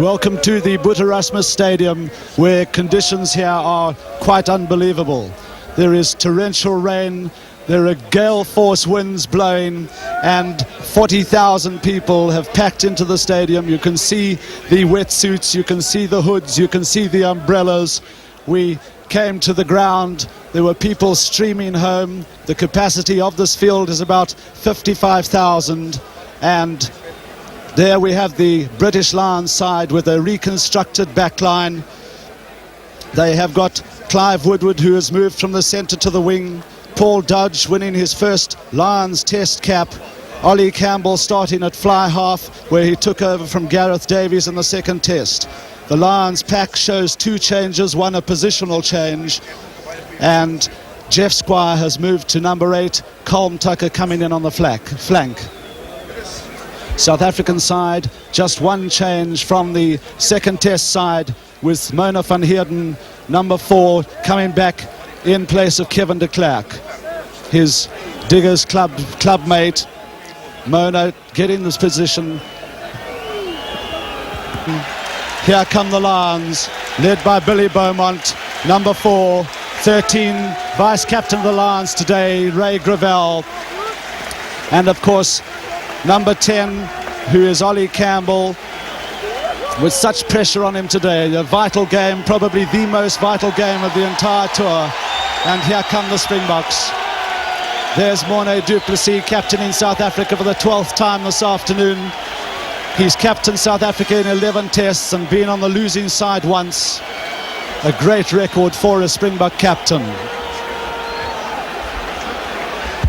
Welcome to the Boet Erasmus Stadium, where conditions here are quite unbelievable. There is torrential rain, there are gale force winds blowing, and 40,000 people have packed into the stadium. You can see the wetsuits, you can see the hoods, you can see the umbrellas. We came to the ground, there were people streaming home. The capacity of this field is about 55,000, and there we have the British Lions side with a reconstructed backline. They have got Clive Woodward, who has moved from the centre to the wing. Paul Dodge winning his first Lions Test cap. Ollie Campbell starting at fly half, where he took over from Gareth Davies in the second test. The Lions pack shows two changes, one a positional change, and Jeff Squire has moved to number 8, Colm Tucker coming in on the flank. South African side, just one change from the second test side, with Mona van Heerden, number 4, coming back in place of Kevin de Klerk. His Diggers club mate, Mona, getting this position. Here come the Lions, led by Billy Beaumont, number 4, 13, vice-captain of the Lions today, Ray Gravel. And of course, number 10, who is Ollie Campbell, with such pressure on him today. A vital game, probably the most vital game of the entire tour. And here come the Springboks. There's Morné du Plessis captaining South Africa for the 12th time this afternoon. He's captained South Africa in 11 tests and been on the losing side once. A great record for a Springbok captain.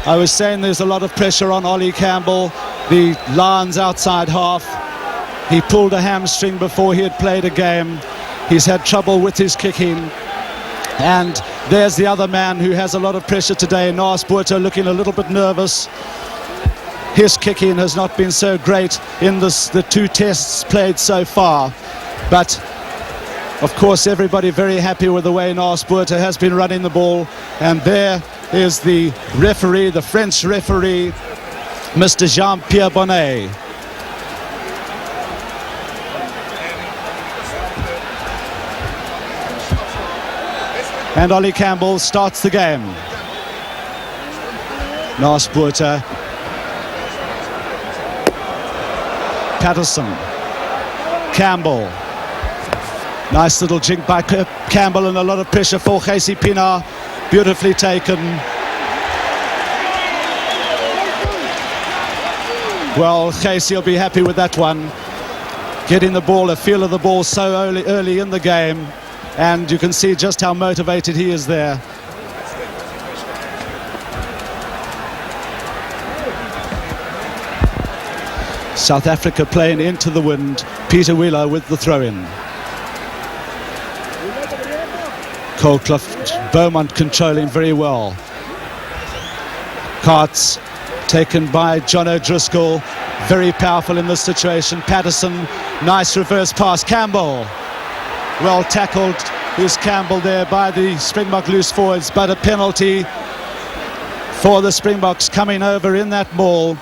I was saying there's a lot of pressure on Ollie Campbell, the Lions outside half. He pulled a hamstring before he had played a game. He's had trouble with his kicking. And there's the other man who has a lot of pressure today, Naas Botha, looking a little bit nervous. His kicking has not been so great in the 2 tests played so far. But of course, everybody very happy with the way Naas Botha has been running the ball. And there is the referee, the French referee, Mr. Jean-Pierre Bonnet. And Ollie Campbell starts the game. Naas Botha. Patterson. Campbell. Nice little jink by Campbell, and a lot of pressure for Gyasi Pinaar. Beautifully taken. Well, Gyasi will be happy with that one. Getting the ball, a feel of the ball so early in the game. And you can see just how motivated he is there. South Africa playing into the wind. Peter Wheeler with the throw-in. Colclough, Beaumont controlling very well. Carts taken by John O'Driscoll. Very powerful in this situation. Patterson, nice reverse pass. Campbell. Well tackled is Campbell there by the Springbok loose forwards, but a penalty for the Springboks coming over in that maul.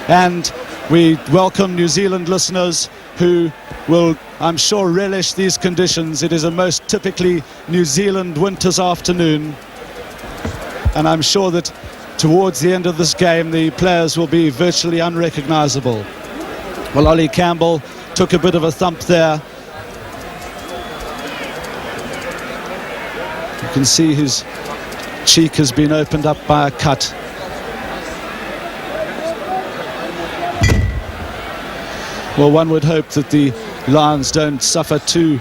And we welcome New Zealand listeners who will, I'm sure, relish these conditions. It is a most typically New Zealand winter's afternoon, and I'm sure that towards the end of this game the players will be virtually unrecognizable. Well, Ollie Campbell took a bit of a thump there. You can see his cheek has been opened up by a cut. Well, one would hope that the Lions don't suffer too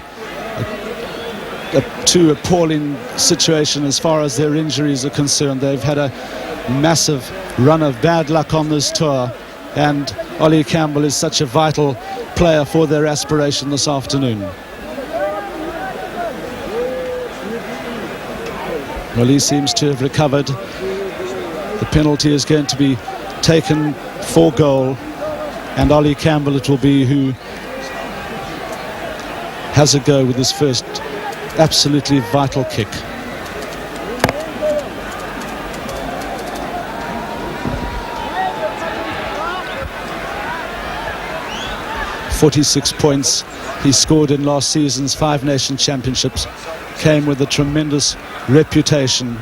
appalling situation as far as their injuries are concerned. They've had a massive run of bad luck on this tour, and Ollie Campbell is such a vital player for their aspiration this afternoon. Well, he seems to have recovered. The penalty is going to be taken for goal, and Ollie Campbell it will be who has a go with his first absolutely vital kick. 46 points he scored in last season's 5 Nation Championships. Came with a tremendous reputation.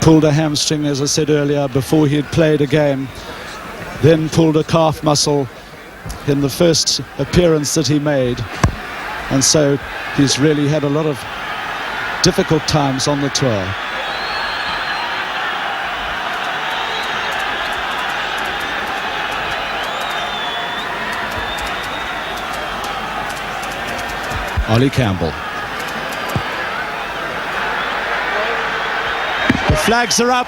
Pulled a hamstring, as I said earlier, before he had played a game. Then pulled a calf muscle in the first appearance that he made. And so he's really had a lot of difficult times on the tour. Ollie Campbell. The flags are up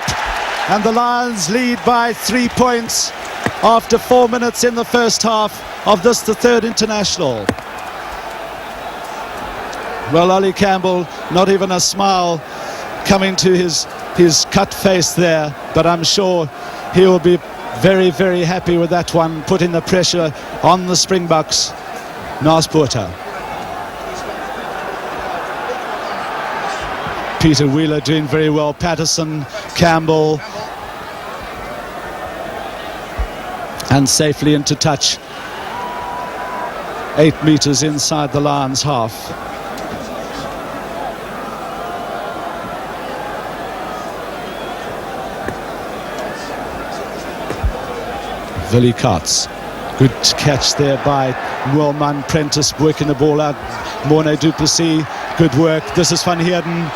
and the Lions lead by 3 points after 4 minutes in the first half of this, the third international. Well, Ollie Campbell, not even a smile coming to his cut face there, but I'm sure he will be very, very happy with that one, putting the pressure on the Springboks. Naas Botha. Peter Wheeler doing very well. Patterson, Campbell, and safely into touch. 8 meters inside the Lions' half. Willie Katz. Good catch there by Moelman. Prentice working the ball out. Morne du Plessis. Good work. This is Van Heerden.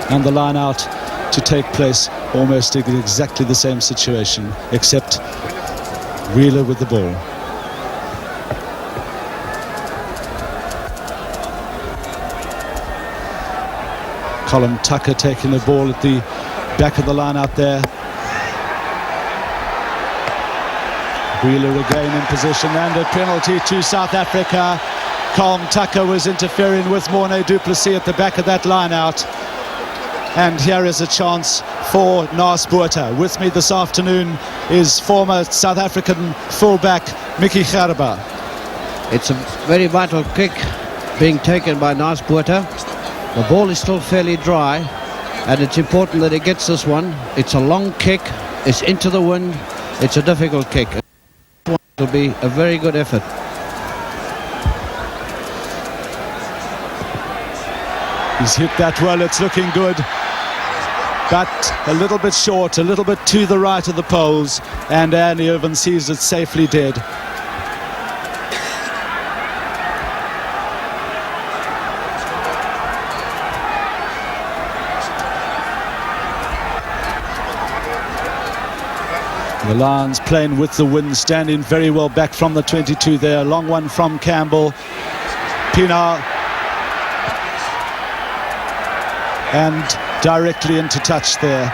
And the line out to take place, almost exactly the same situation, except Wheeler with the ball. Colin Tucker taking the ball at the back of the line out there. Wheeler again in position, and a penalty to South Africa. Colin Tucker was interfering with Morne du Plessis at the back of that line out. And here is a chance for Naas Botha. With me this afternoon is former South African fullback Mickey Gerber. It's a very vital kick being taken by Naas Botha. The ball is still fairly dry, and it's important that he gets this one. It's a long kick, it's into the wind, it's a difficult kick. It'll be a very good effort. He's hit that well, it's looking good, but a little bit short, a little bit to the right of the poles, and Andy Irvine sees it safely dead. The Lions playing with the wind, standing very well back from the 22 there. Long one from Campbell. Pienaar. And directly into touch there.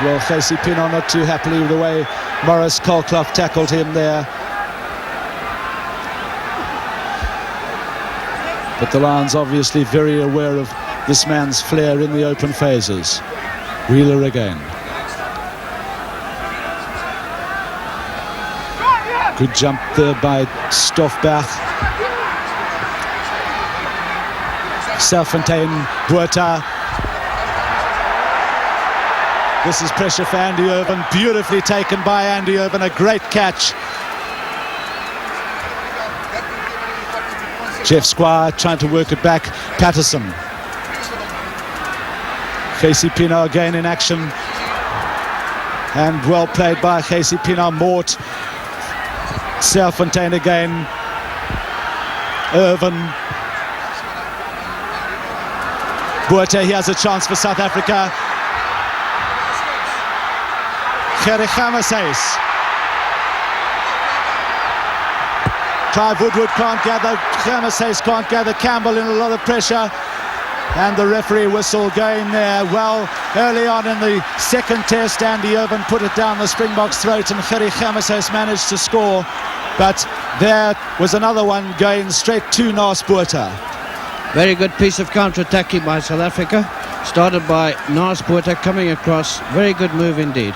Well, Casey Pienaar not too happily with the way Maurice Colclough tackled him there. But the Lions obviously very aware of this man's flair in the open phases. Wheeler again. Good jump there by Stoffbach. Selfontaine, Botha. This is pressure for Andy Irvine. Beautifully taken by Andy Irvine. A great catch. Jeff Squire trying to work it back. Patterson. Casey Pienaar again in action. And well played by Casey Pienaar. Mort. Selfontaine again. Irvine. Botha, he has a chance for South Africa. Gerrie Gammerseys. Clive Woodward can't gather. Gammerseys can't gather. Campbell in a lot of pressure. And the referee whistle going there. Well, early on in the second test, Andy Irvine put it down the Springbok's throat and Gerrie Gammerseys managed to score. But there was another one going straight to Naas Botha. Very good piece of counter-attacking by South Africa. Started by Naas Botha coming across. Very good move indeed.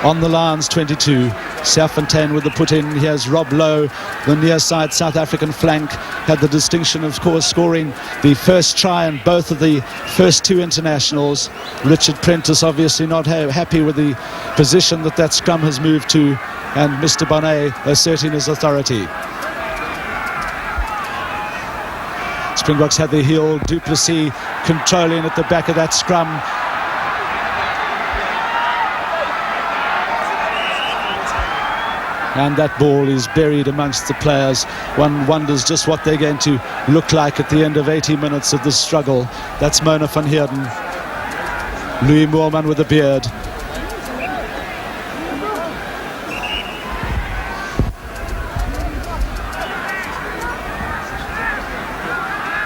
On the Lions 22, Serfontein with the put in. Here's Rob Lowe, the near side South African flank. Had the distinction, of course, scoring the first try in both of the first two internationals. Richard Prentice obviously not happy with the position that scrum has moved to, and Mr. Bonnet asserting his authority. Springboks had the heel, Du Plessis controlling at the back of that scrum. And that ball is buried amongst the players. One wonders just what they're going to look like at the end of 80 minutes of this struggle. That's Mona van Heerden. Louis Moorman with a beard.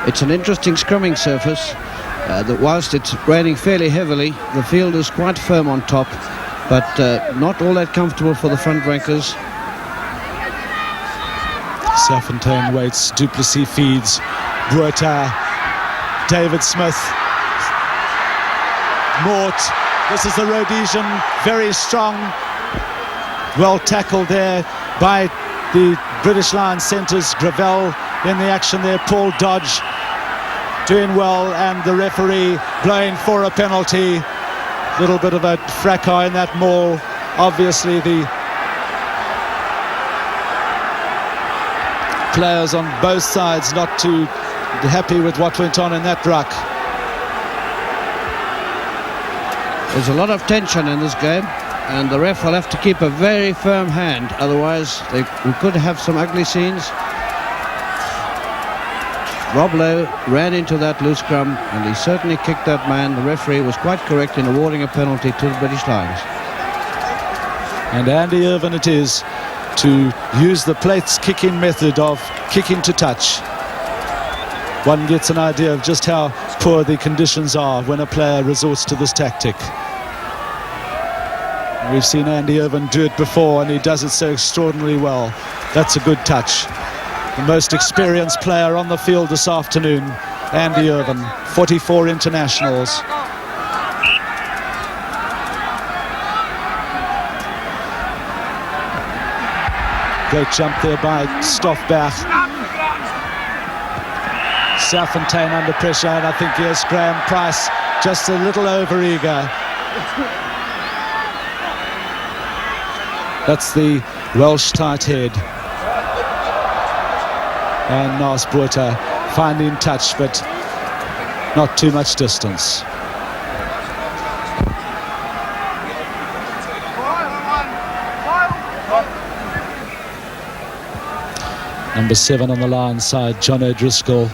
It's an interesting scrumming surface. That whilst it's raining fairly heavily, the field is quite firm on top, but not all that comfortable for the front rankers. Serfontein waits, Du Plessis feeds, Botha, David Smith, Mort. This is the Rhodesian, very strong, well tackled there by the British Lions centres. Gravel in the action there, Paul Dodge doing well, and the referee blowing for a penalty. Little bit of a fracas in that maul. Obviously the players on both sides not too happy with what went on in that ruck. There's a lot of tension in this game, and the ref will have to keep a very firm hand, otherwise we could have some ugly scenes. Rob Lowe ran into that loose scrum, and he certainly kicked that man. The referee was quite correct in awarding a penalty to the British Lions. And Andy Irvine it is to use the plates kicking method of kicking to touch. One gets an idea of just how poor the conditions are when a player resorts to this tactic. We've seen Andy Irvine do it before, and he does it so extraordinarily well. That's a good touch. The most experienced player on the field this afternoon, Andy Irvine, 44 internationals. Great jump there by Stoffbach. Serfontein under pressure, and I think here's Graham Price just a little over-eager. That's the Welsh tight head. And Naas Botha finding touch, but not too much distance. Number 7 on the Lions side, John O'Driscoll.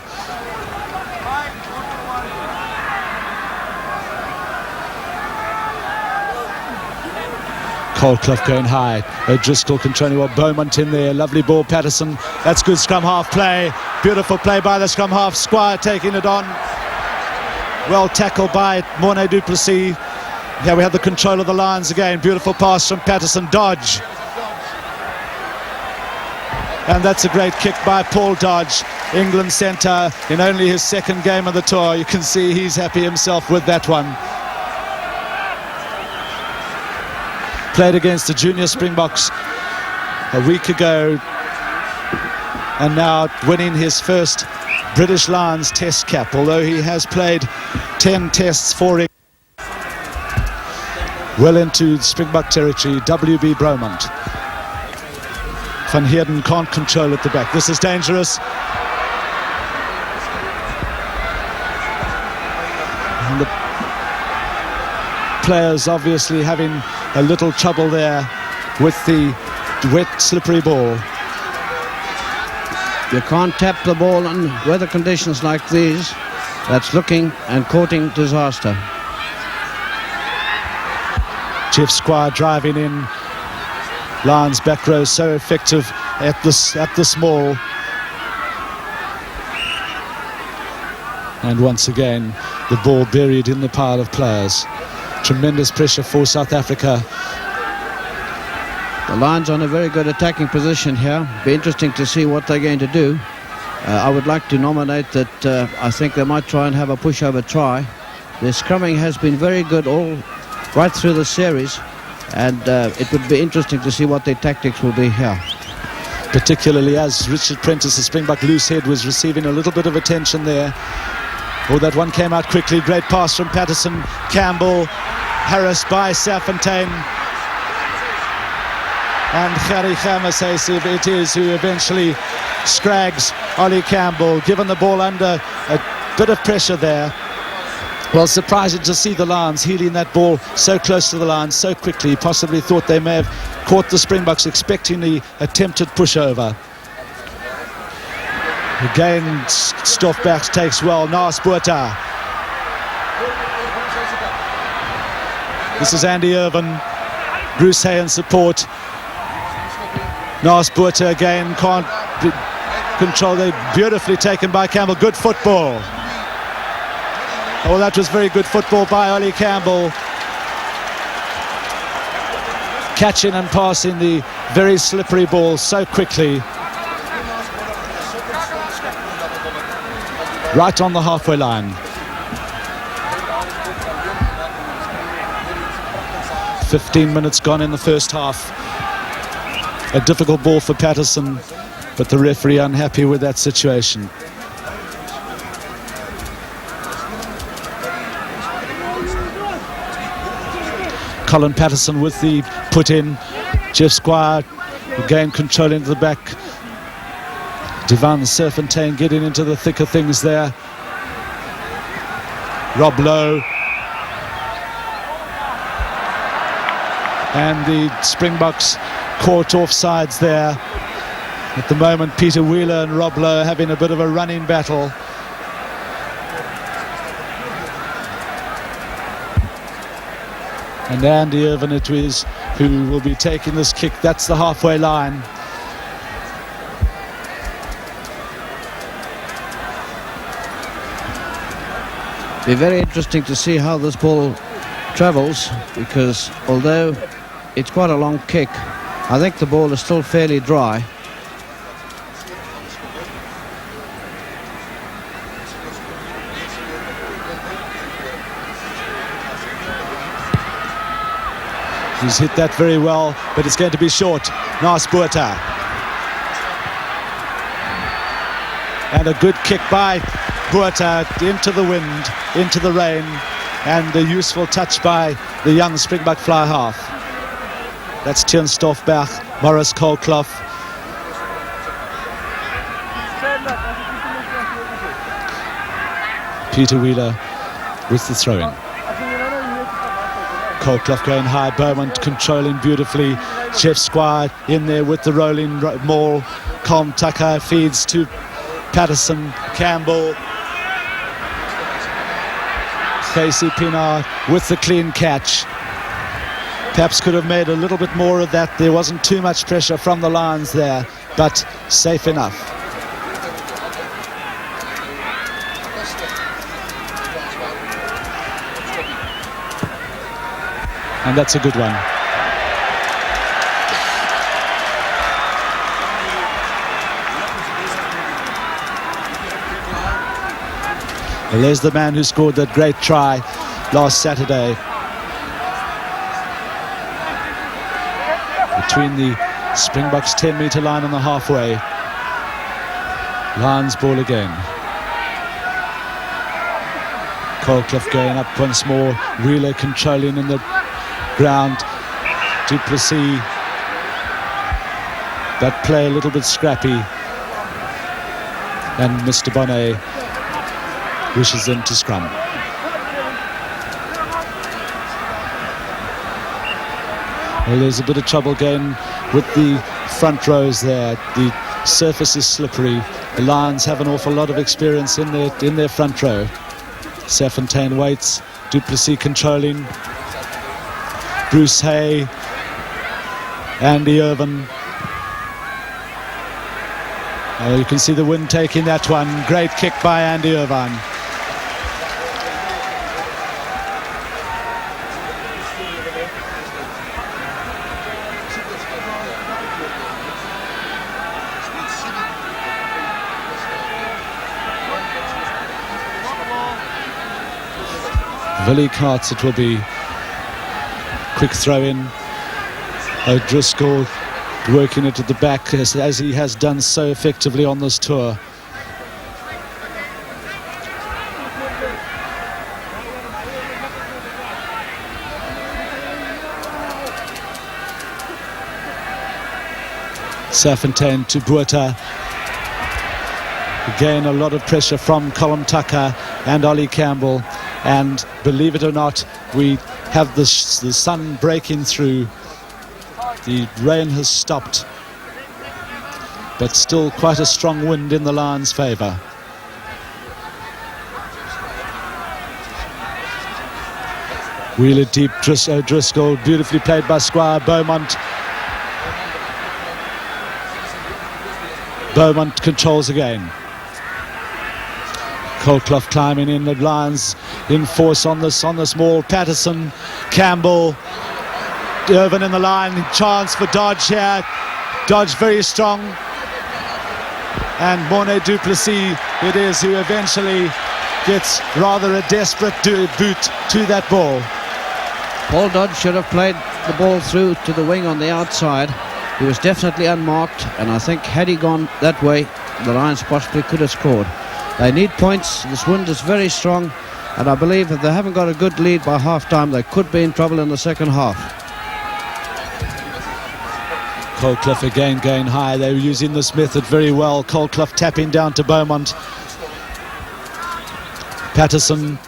Colclough going high. O'Driscoll controlling well. Beaumont in there. Lovely ball, Patterson. That's good scrum half play. Beautiful play by the scrum half. Squire taking it on. Well tackled by Morne Du Plessis. Here we have the control of the Lions again. Beautiful pass from Patterson. Dodge. And that's a great kick by Paul Dodge, England centre, in only his second game of the tour. You can see he's happy himself with that one. Played against the junior Springboks a week ago, and now winning his first British Lions test cap, although he has played 10 tests for England. Well into Springbok territory, W.B. Beaumont. Van Heerden can't control at the back. This is dangerous. And the players obviously having a little trouble there with the wet, slippery ball. You can't tap the ball in weather conditions like these. That's looking and courting disaster. Jeff Squire driving in. Lions back row so effective at this maul. And once again, the ball buried in the pile of players. Tremendous pressure for South Africa. The Lions on a very good attacking position here. Be interesting to see what they're going to do. I would like to nominate that I think they might try and have a pushover try. Their scrumming has been very good all right through the series. and it would be interesting to see what their tactics will be here. Particularly as Richard Prentice, the Springbok loose head, was receiving a little bit of attention there. Oh, that one came out quickly. Great pass from Patterson. Campbell, harassed by Serfontein. And Gerrie Germes it is who eventually scrags Ollie Campbell, given the ball under a bit of pressure there. Well, surprising to see the Lions heeling that ball so close to the line so quickly. Possibly thought they may have caught the Springboks expecting the attempted pushover. Again, Stoffberg takes well. Naas Botha. This is Andy Irvin. Bruce Hay in support. Naas Botha again can't control. They beautifully taken by Campbell. Good football. Oh, that was very good football by Ollie Campbell. Catching and passing the very slippery ball so quickly. Right on the halfway line. 15 minutes gone in the first half. A difficult ball for Patterson, but the referee unhappy with that situation. Colin Patterson with the put in. Jeff Squire again controlling to the back. Devan Serfontein getting into the thick of things there. Rob Lowe. And the Springboks caught offsides there. At the moment, Peter Wheeler and Rob Lowe having a bit of a running battle. And Andy Irvin it is who will be taking this kick. That's the halfway line. Be very interesting to see how this ball travels, because although it's quite a long kick, I think the ball is still fairly dry. He's hit that very well, but it's going to be short. Naas Botha. And a good kick by Botha into the wind, into the rain, and a useful touch by the young Springbok fly half. That's Tian Stoffberg, Maurice Colclough. Peter Wheeler with the throw-in. Colclough going high, Beaumont controlling beautifully. Jeff Squire in there with the rolling maul. Colm Tucker feeds to Patterson, Campbell. Casey Pienaar with the clean catch. Perhaps could have made a little bit more of that. There wasn't too much pressure from the Lions there, but safe enough. And that's a good one. Well, there's the man who scored that great try last Saturday. Between the Springboks 10-metre line and the halfway. Lions ball again. Colclough going up once more. Wheeler controlling in the ground. Du Plessis. That play a little bit scrappy. And Mr. Bonnet wishes them to scrum. Well, there's a bit of trouble going with the front rows there. The surface is slippery. The Lions have an awful lot of experience in their front row. Serfontein waits. Du Plessis controlling. Bruce Hay. Andy Irvin. Oh, you can see the wind taking that one. Great kick by Andy Irvin. Willie Carts it will be. Quick throw in. O'Driscoll working it at the back as he has done so effectively on this tour. Serfontein to Botha. Again, a lot of pressure from Colm Tucker and Ollie Campbell. And believe it or not, we have the sun breaking through. The rain has stopped, but still quite a strong wind in the Lions' favour. Wheeler deep, O'Driscoll, beautifully played by Squire. Beaumont controls again. Colclough climbing in, the Lions in force on this maul. Patterson, Campbell, Irvin in the line, chance for Dodge here. Dodge very strong. And Morné du Plessis it is who eventually gets rather a desperate boot to that ball. Paul Dodge should have played the ball through to the wing on the outside. He was definitely unmarked, and I think had he gone that way, the Lions possibly could have scored. They need points. This wind is very strong, and I believe if they haven't got a good lead by half-time, they could be in trouble in the second half. Colclough again going high. They were using this method very well. Colclough tapping down to Beaumont. Patterson.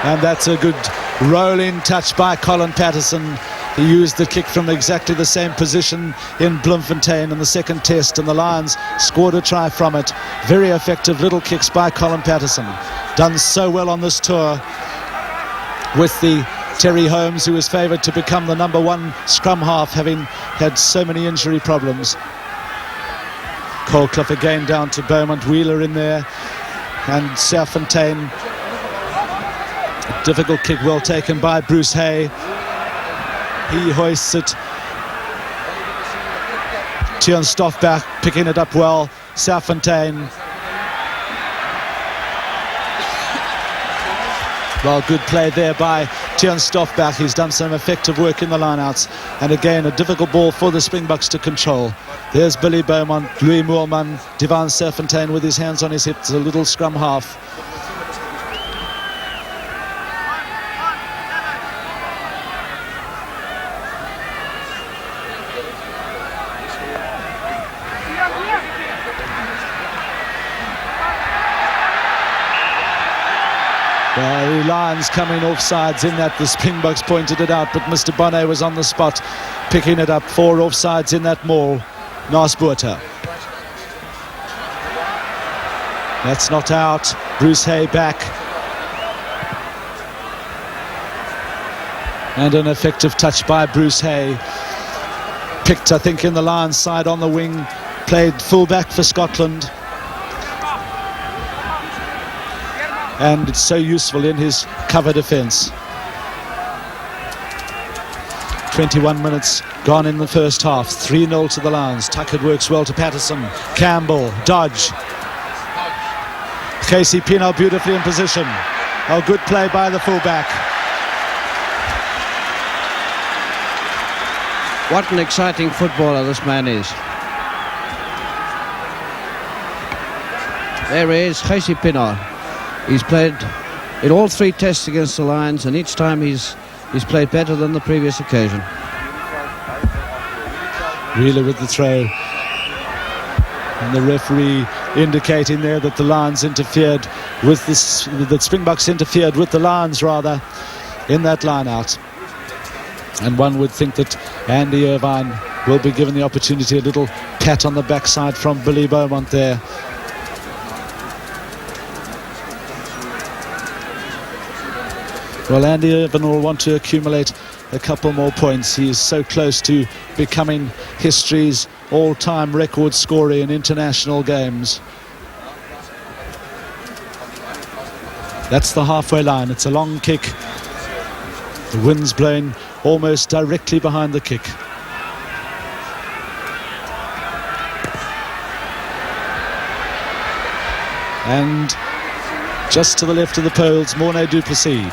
And that's a good rolling touch by Colin Patterson. He used the kick from exactly the same position in Bloemfontein in the second test, and the Lions scored a try from it. Very effective little kicks by Colin Patterson. Done so well on this tour with the Terry Holmes, who is favoured to become the #1 scrum half, having had so many injury problems. Colclough again down to Beaumont. Wheeler in there, and Serfontein. A difficult kick, well taken by Bruce Hay. He hoists it. Tian Stoffbach picking it up well. Serfontein. Well, good play there by Tian Stoffbach. He's done some effective work in the lineouts. And again, a difficult ball for the Springboks to control. There's Billy Beaumont, Louis Moorman, Devon Serfontein with his hands on his hips, a little scrum half. The Lions coming off sides in that. The Springboks pointed it out, but Mr. Bonnet was on the spot picking it up. 4 offsides in that maul. Naas Botha. That's not out. Bruce Hay back. And an effective touch by Bruce Hay. Picked, I think, in the Lions side on the wing. Played full-back for Scotland. And it's so useful in his cover defence. 21 minutes gone in the first half. 3-0 to the Lions. Tucker works well to Patterson. Campbell, Dodge. Casey Pienaar beautifully in position. A good play by the fullback. What an exciting footballer this man is. There he is, Casey Pienaar. He's played in all 3 tests against the Lions, and each time he's played better than the previous occasion. Wheeler with the throw. And the referee indicating there that the Lions interfered with this, the Springboks interfered with the Lions rather in that line out. And one would think that Andy Irvine will be given the opportunity, a little pat on the backside from Billy Beaumont there. Well, Andy Irvine will want to accumulate a couple more points. He is so close to becoming history's all-time record scorer in international games. That's the halfway line. It's a long kick. The wind's blowing almost directly behind the kick. And just to the left of the poles, Morné du Plessis.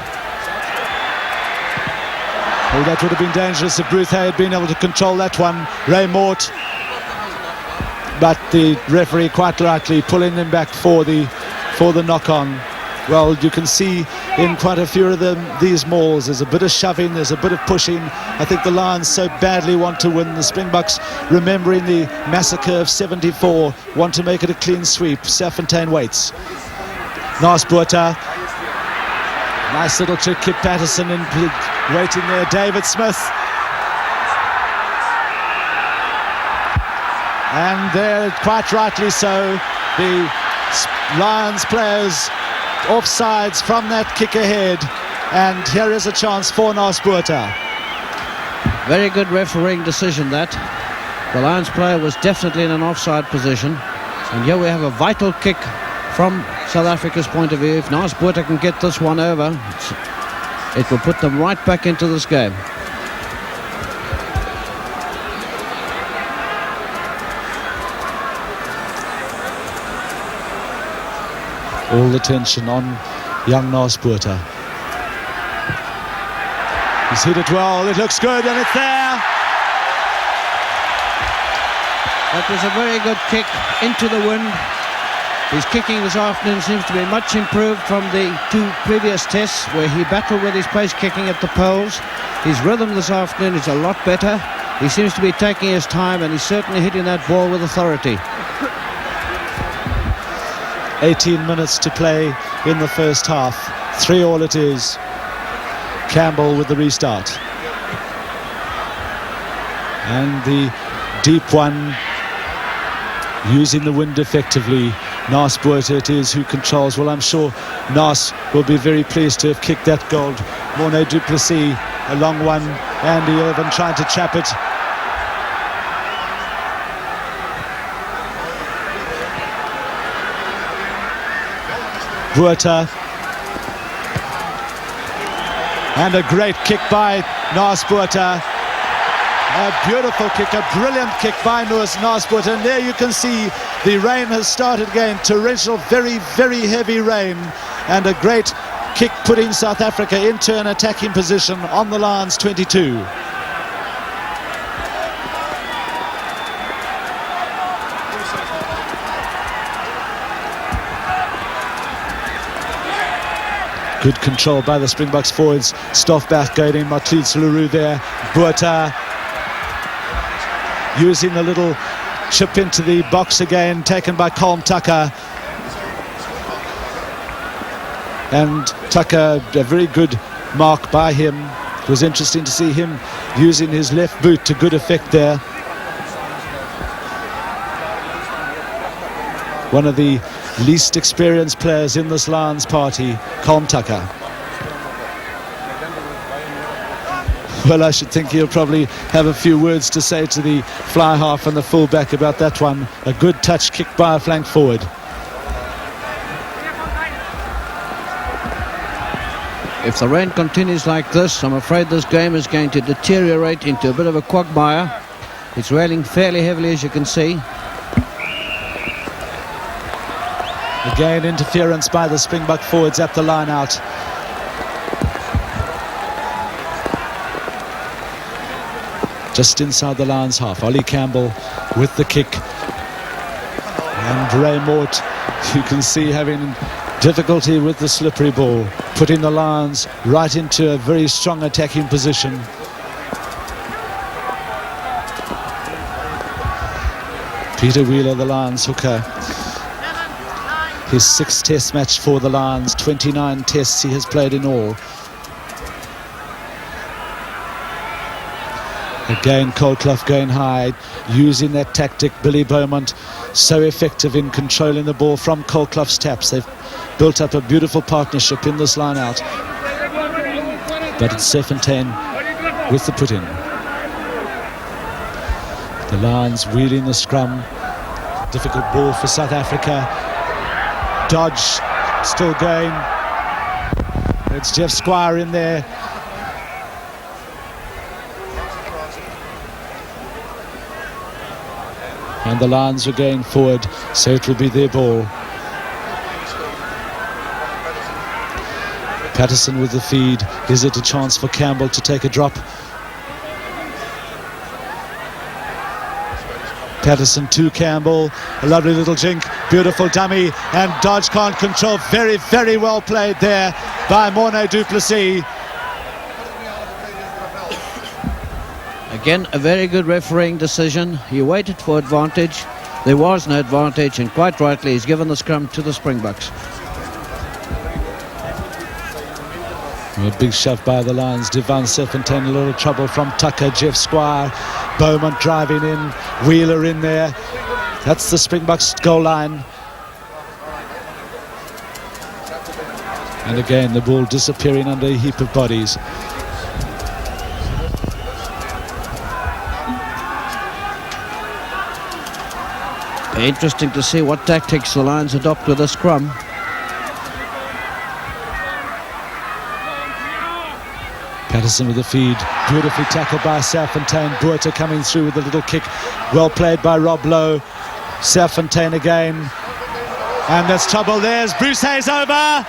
Oh, that would have been dangerous if Bruce Hay had been able to control that one. Ray Mort. But the referee quite rightly pulling them back for the knock-on. Well, you can see in quite a few of these mauls, there's a bit of shoving, there's a bit of pushing. I think the Lions so badly want to win. The Springboks, remembering the massacre of 74, want to make it a clean sweep. Serfontein waits. Naas Botha. Nice little trick. Kip Patterson waiting there. David Smith. And there, quite rightly so, the Lions players offsides from that kick ahead, and here is a chance for Naas Botha. Very good refereeing decision that. The Lions player was definitely in an offside position, and here we have a vital kick from South Africa's point of view. If Naas Botha can get this one over, it will put them right back into this game. All the tension on young Naas Botha. He's hit it well, it looks good, and it's there! That was a very good kick into the wind. His kicking this afternoon seems to be much improved from the two previous tests where he battled with his pace kicking at the poles. His rhythm this afternoon is a lot better. He seems to be taking his time, and he's certainly hitting that ball with authority. 18 minutes to play in the first half. 3-3 it is. Campbell with the restart. And the deep one, using the wind effectively. Naas Botha it is who controls. Well, I'm sure Naas will be very pleased to have kicked that goal. Morné du Plessis, a long one. Andy Irvin trying to chap it. Botha. And a great kick by Naas Botha. A beautiful kick, a brilliant kick by Naas Botha. And there you can see the rain has started again. Torrential, very, very heavy rain. And a great kick putting South Africa into an attacking position on the Lions 22. Good control by the Springboks forwards. Stoffbach going in, Matuts Leroux there. Botha using the little chip into the box again, taken by Colm Tucker. And Tucker, a very good mark by him. It was interesting to see him using his left boot to good effect there. One of the least experienced players in this Lions party, Colm Tucker. Well, I should think he'll probably have a few words to say to the fly half and the full-back about that one. A good touch kick by a flank forward. If the rain continues like this, I'm afraid this game is going to deteriorate into a bit of a quagmire. It's raining fairly heavily, as you can see. Again, interference by the Springbok forwards at the line out. Just inside the Lions half. Ollie Campbell with the kick. And Ray Mort, you can see, having difficulty with the slippery ball, putting the Lions right into a very strong attacking position. Peter Wheeler, the Lions hooker. His 6th test match for the Lions, 29 tests he has played in all. Again, Colclough going high, using that tactic. Billy Beaumont, so effective in controlling the ball from Colclough's taps. They've built up a beautiful partnership in this line out. But it's Serfontein with the put-in. The Lions wheeling the scrum. Difficult ball for South Africa. Dodge still going. It's Jeff Squire in there. And the Lions are going forward, so it will be their ball. Patterson with the feed. Is it a chance for Campbell to take a drop? Patterson to Campbell, a lovely little jink, beautiful dummy, and Dodge can't control. Very, very well played there by Morné du Plessis. Again, a very good refereeing decision. He waited for advantage. There was no advantage, and quite rightly he's given the scrum to the Springboks. A big shove by the Lions. Devon Serfontein, a little trouble from Tucker. Jeff Squire, Beaumont driving in, Wheeler in there. That's the Springboks goal line. And again, the ball disappearing under a heap of bodies. Interesting to see what tactics the Lions adopt with the scrum. Patterson with the feed, beautifully tackled by Serfontein. Botha coming through with a little kick, well played by Rob Lowe. Serfontein again, and there's trouble. There's Bruce Hayes over.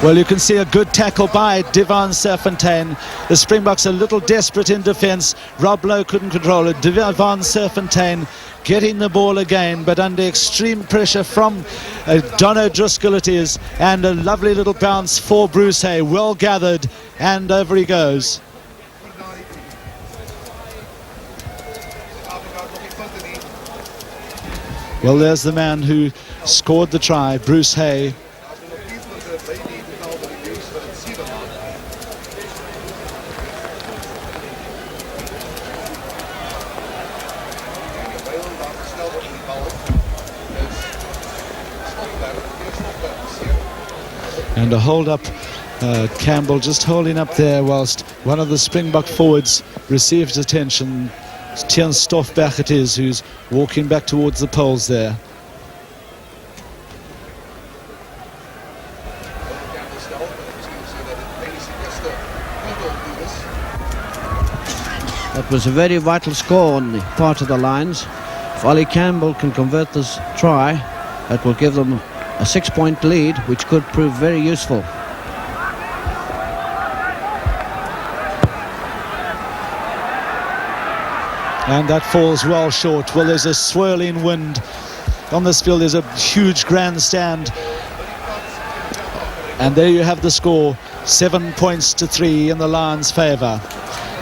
Well, you can see a good tackle by Devon Serfontein. The Springboks a little desperate in defence. Rob Lowe couldn't control it. Devon Serfontein getting the ball again, but under extreme pressure from Don O'Driscoll it is. And a lovely little bounce for Bruce Hay. Well gathered, and over he goes. Well, there's the man who scored the try, Bruce Hay. And a hold up, Campbell just holding up there whilst one of the Springbok forwards receives attention. Tian Stoffberg it is who's walking back towards the poles there. That was a very vital score on the part of the Lions. If Ollie Campbell can convert this try, that will give them a 6-point lead, which could prove very useful. And that falls well short. Well, there's a swirling wind on this field. There's a huge grandstand. And there you have the score, 7 points to 3 in the Lions' favour.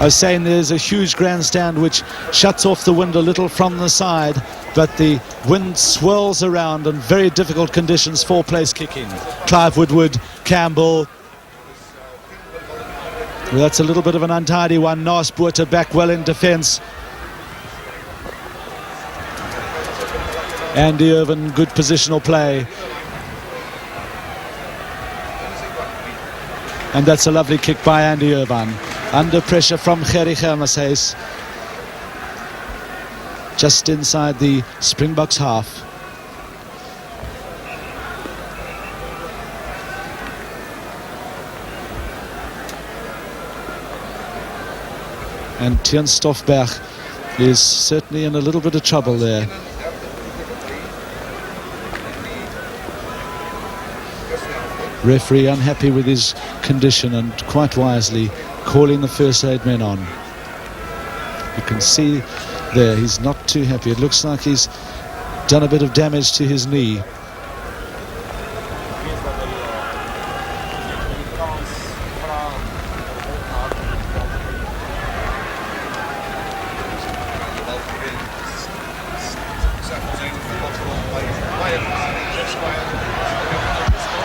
I was saying there's a huge grandstand which shuts off the wind a little from the side, but the wind swirls around in very difficult conditions for place kicking. Clive Woodward, Campbell. Well, that's a little bit of an untidy one. Naas Botha back well in defence. Andy Irvine, good positional play. And that's a lovely kick by Andy Irvine. Under pressure from Gerrie Germaseys. Just inside the Springboks half. And Tian Stoffberg is certainly in a little bit of trouble there. Referee unhappy with his condition and quite wisely calling the first aid men on. You can see there he's not too happy. It looks like he's done a bit of damage to his knee.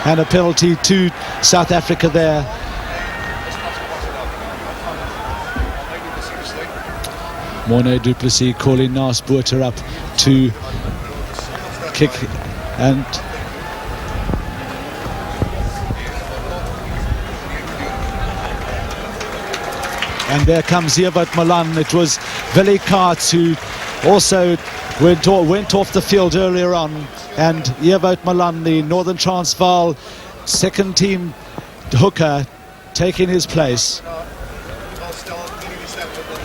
And a penalty to South Africa there. Morné du Plessis calling Naas Botha up to kick, and there comes Ewart Malan. It was Willie Karts who also went off the field earlier on, and Ewart Malan, the Northern Transvaal second team hooker, taking his place.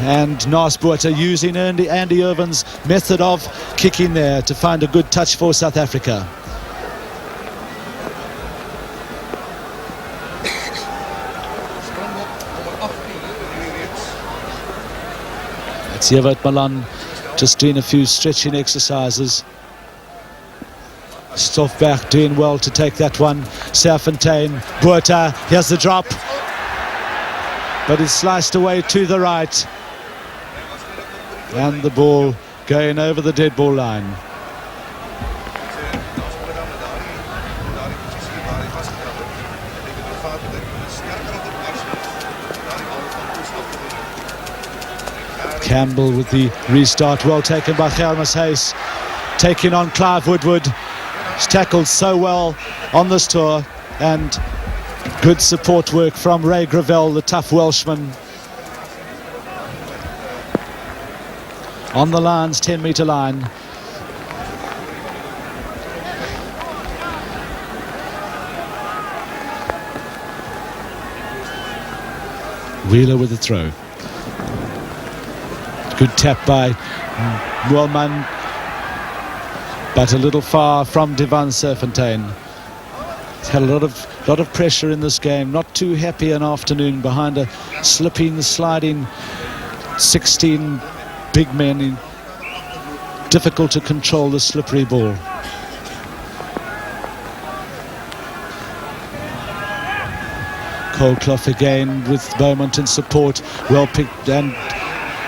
And Naas Botha using Andy Irvin's method of kicking there to find a good touch for South Africa. That's Evert Malan just doing a few stretching exercises. Stoffberg doing well to take that one. Serfontein, Botha, here's the drop. But it's sliced away to the right. And the ball going over the dead ball line. Campbell with the restart, well taken by Germas Hayes, taking on Clive Woodward. He's tackled so well on this tour, and good support work from Ray Gravel, the tough Welshman. On the Lions 10-metre line. Wheeler with the throw. Good tap by Moelman, but a little far from Devon Serfontein. He's had a lot of pressure in this game. Not too happy an afternoon behind a slipping, sliding 16 big men. Difficult to control the slippery ball. Colclough again with Beaumont in support. Well picked, and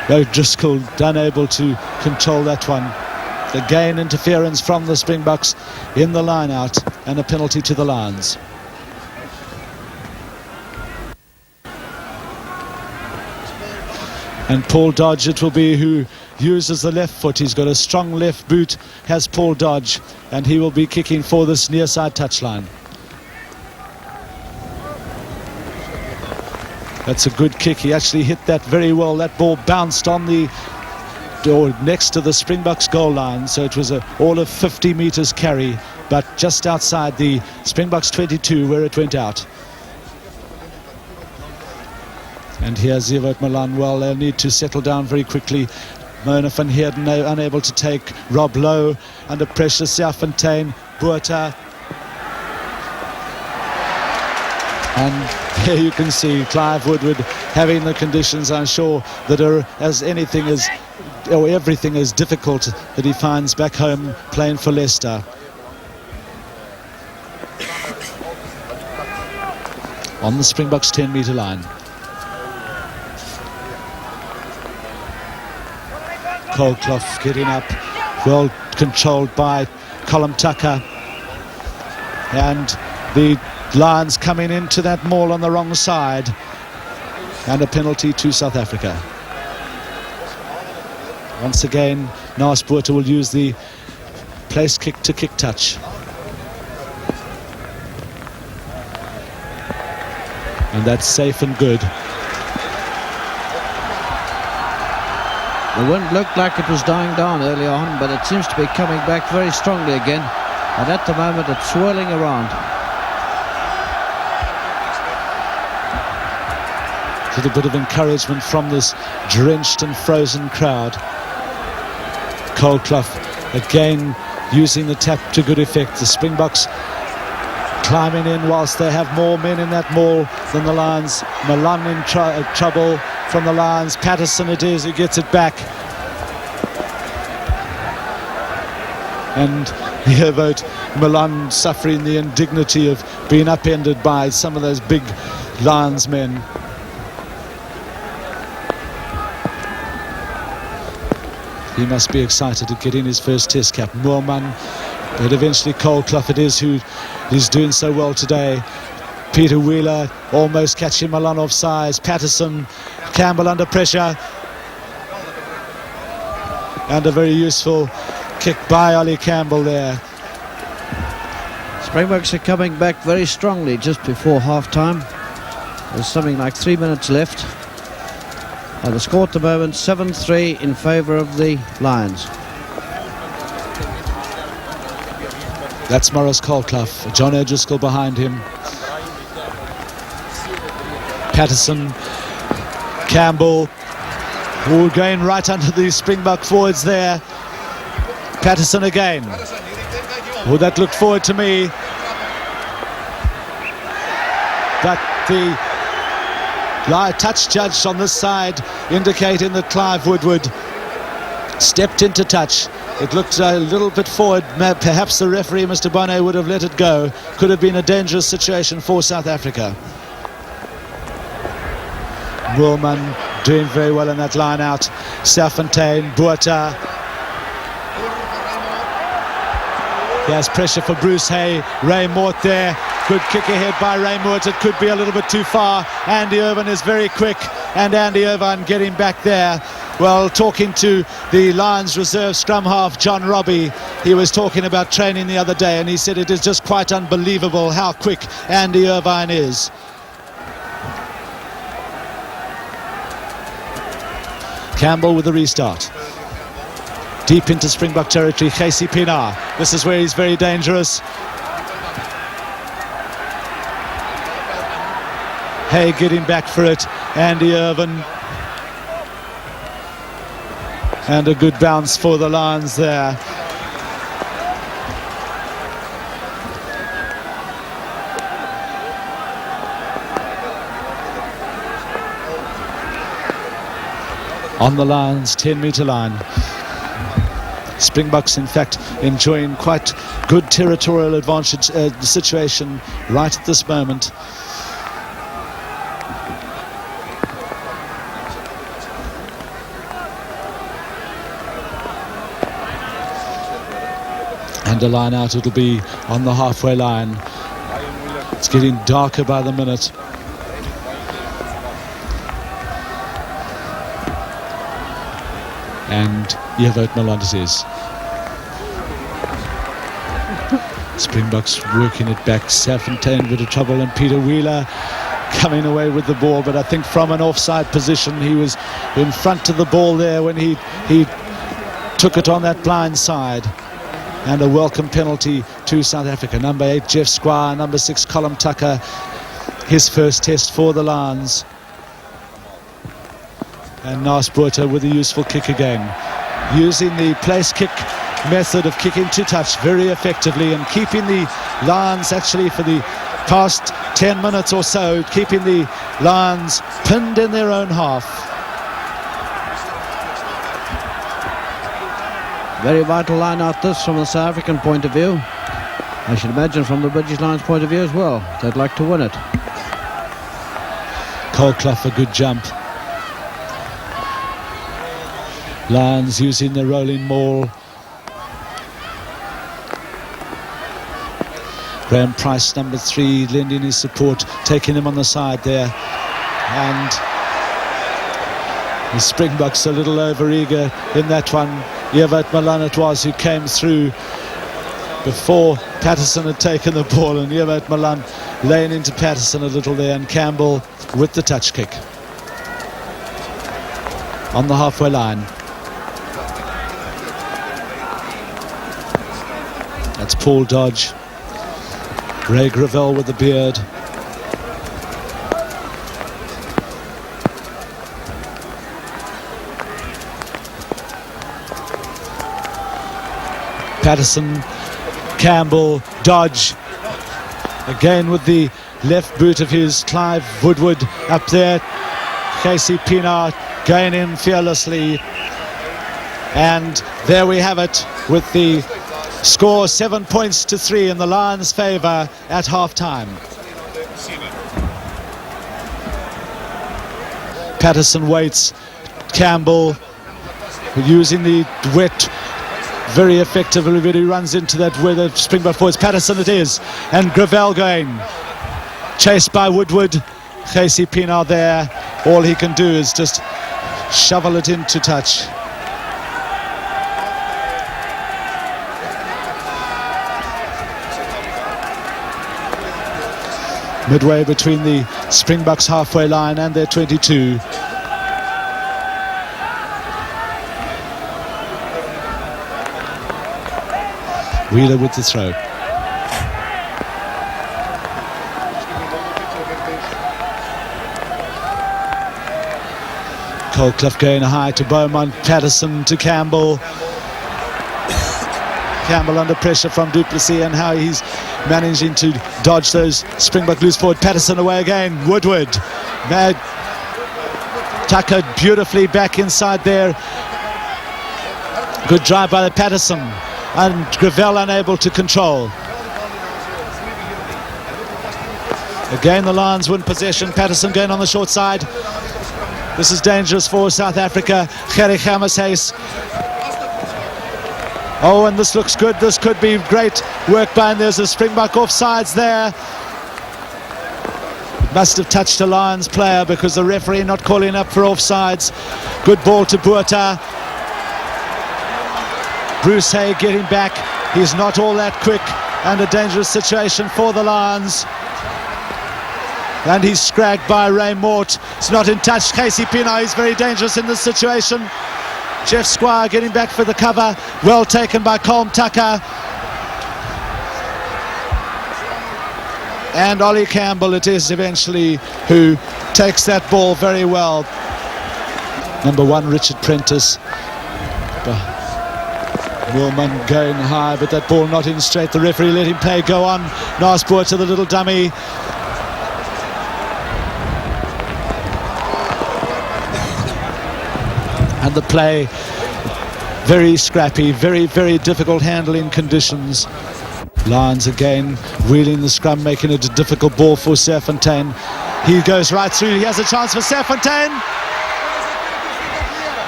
O'Driscoll unable to control that one. Again, interference from the Springboks in the line out, and a penalty to the Lions. And Paul Dodge it will be who uses the left foot. He's got a strong left boot, has Paul Dodge, and he will be kicking for this near side touchline. That's a good kick. He actually hit that very well. That ball bounced on the door next to the Springboks goal line, so it was all of 50 metres carry, but just outside the Springboks 22 where it went out. And here's Evert Malan. Well, they'll need to settle down very quickly. Mona van Heerden unable to take. Rob Lowe under pressure. Serfontein, Botha. And here you can see Clive Woodward having the conditions, I'm sure, that are everything is difficult that he finds back home playing for Leicester. On the Springboks 10-metre line. Colclough getting up, well controlled by Colm Tucker, and the Lions coming into that maul on the wrong side, and a penalty to South Africa. Once again, Naas Botha will use the place kick to kick touch. And that's safe and good. The wind looked like it was dying down early on, but it seems to be coming back very strongly again. And at the moment it's swirling around. A little bit of encouragement from this drenched and frozen crowd. Colclough again using the tap to good effect. The Springboks climbing in whilst they have more men in that maul than the Lions. Malan in trouble from the Lions. Patterson it is who gets it back. And Evert Malan suffering the indignity of being upended by some of those big Lions men. He must be excited to get in his first test cap. Moelman, but eventually Colclough it is who is doing so well today. Peter Wheeler almost catching Malan offside. Patterson, Campbell under pressure. And a very useful kick by Ollie Campbell there. Springboks are coming back very strongly just before half-time. There's something like 3 minutes left. The score at the moment 7-3 in favour of the Lions. That's Maurice Colclough. John O'Driscoll behind him. Patterson, Campbell, all going right under the Springbok forwards there. Patterson again. Oh, that looked forward to me. But the touch judge on this side indicating that Clive Woodward stepped into touch. It looked a little bit forward. Perhaps the referee, Mr. Bonnet, would have let it go. Could have been a dangerous situation for South Africa. Moorman doing very well in that line out. Serfontein, Botha. There's pressure for Bruce Hay. Ray Mort there. Good kick ahead by Ray Mort. It could be a little bit too far. Andy Irvine is very quick, and Andy Irvine getting back there. Well, talking to the Lions reserve scrum half, John Robbie, he was talking about training the other day, and he said it is just quite unbelievable how quick Andy Irvine is. Campbell with the restart. Deep into Springbok territory, Casey Pienaar. This is where he's very dangerous. Hay getting back for it. Andy Irvine. And a good bounce for the Lions there. On the Lions 10-metre line. Springboks, in fact, enjoying quite good territorial advantage situation right at this moment. And a line out it'll be on the halfway line. It's getting darker by the minute. And Evert Malan it is. Springboks working it back. Serfontein with a trouble, and Peter Wheeler coming away with the ball, but I think from an offside position. He was in front of the ball there when he took it on that blind side. And a welcome penalty to South Africa. Number 8 Jeff Squire, number 6 Colin Tucker, his first test for the Lions. And Naas Botha with a useful kick again, using the place kick method of kicking to touch very effectively, and keeping the Lions, actually for the past 10 minutes or so, keeping the Lions pinned in their own half. Very vital line out this from the South African point of view. I should imagine from the British Lions point of view as well. They'd like to win it. Cole Clough, a good jump. Lions using the rolling maul. Graham Price, number 3, lending his support, taking them on the side there. And the Springboks a little over-eager in that one. Evert Malan it was who came through before Patterson had taken the ball, and Evert Malan laying into Patterson a little there, and Campbell with the touch kick on the halfway line. That's Paul Dodge. Ray Gravel with the beard. Patterson, Campbell, Dodge. Again with the left boot of his, Clive Woodward up there. Casey Pienaar going in fearlessly. And there we have it, with the score 7 points to 3 in the Lions' favour at half-time. Patterson waits. Campbell using the wet very effectively, but he runs into that where the Springbok forwards. Patterson it is, and Gravel going. Chased by Woodward. Casey Pienaar there. All he can do is just shovel it into touch. Midway between the Springboks halfway line and their 22. Wheeler with the throw. Colcliffe going high to Beaumont, Patterson to Campbell. Campbell under pressure from Du Plessis, and how he's managing to dodge those Springbok loose forward. Patterson away again. Woodward. Tucker beautifully back inside there. Good drive by the Patterson, and Gravel unable to control. Again the Lions win possession. Patterson going on the short side. This is dangerous for South Africa. Gerrie Hammershus. Oh, and this looks good. This could be great work by, and there's a Springbok offsides there. Must have touched a Lions player because the referee not calling up for offsides. Good ball to Botha. Bruce Hay getting back. He's not all that quick, and a dangerous situation for the Lions. And he's scragged by Ray Mort. It's not in touch. Casey Pienaar is very dangerous in this situation. Jeff Squire getting back for the cover. Well taken by Colm Tucker. And Ollie Campbell it is eventually who takes that ball very well. Number 1, Richard Prentice. Willman going high, but that ball not in straight. The referee let him play go on. Nice ball to the little dummy. And the play, very scrappy, very, very difficult handling conditions. Lions again wheeling the scrum, making it a difficult ball for Serfontein. He goes right through. He has a chance for Serfontein.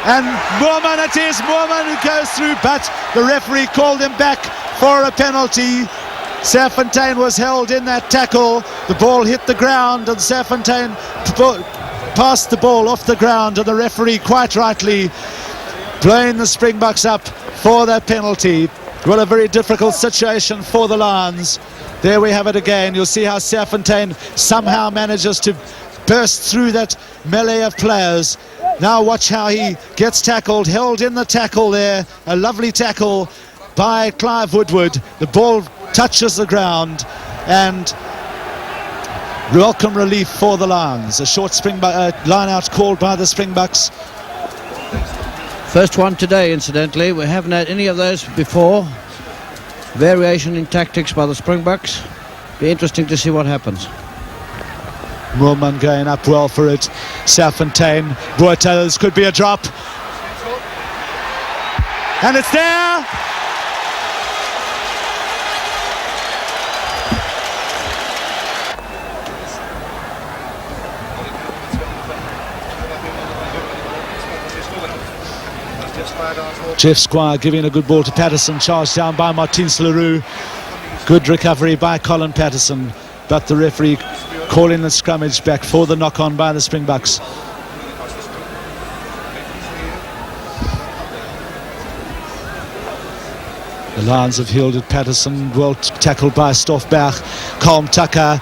And Moorman it is. Moorman who goes through, but the referee called him back for a penalty. Serfontein was held in that tackle. The ball hit the ground, and Serfontein passed the ball off the ground, and the referee quite rightly blowing the Springboks up for that penalty. Well, a very difficult situation for the Lions. There we have it again. You'll see how Serfontein somehow manages to burst through that melee of players. Now watch how he gets tackled, held in the tackle there. A lovely tackle by Clive Woodward. The ball touches the ground, and welcome relief for the Lions. A short line out called by the Springboks. First one today, incidentally. We haven't had any of those before. Variation in tactics by the Springboks. Be interesting to see what happens. Moorman going up well for it. Serfontein. Botha, this could be a drop. And it's there! Jeff Squire giving a good ball to Patterson, charged down by Martins Leroux. Good recovery by Colin Patterson, but the referee calling the scrummage back for the knock-on by the Springboks. The Lions have yielded. Patterson well tackled by Stoffberg. Colm Tucker.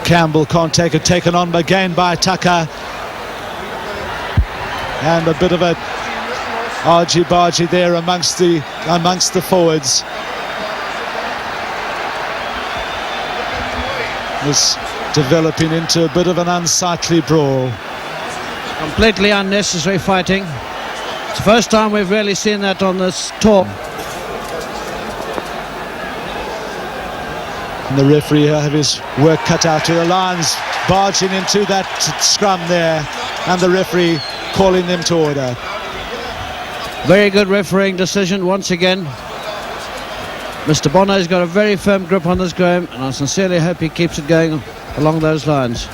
Campbell can't take it, taken on again by Tucker. And a bit of a argy-bargy there amongst the forwards. This developing into a bit of an unsightly brawl. Completely unnecessary fighting. It's the first time we've really seen that on this tour. And the referee will have his work cut out to the Lions barging into that scrum there, and the referee calling them to order. Very good refereeing decision once again. Mr. Bono's got a very firm grip on this game, and I sincerely hope he keeps it going along those lines.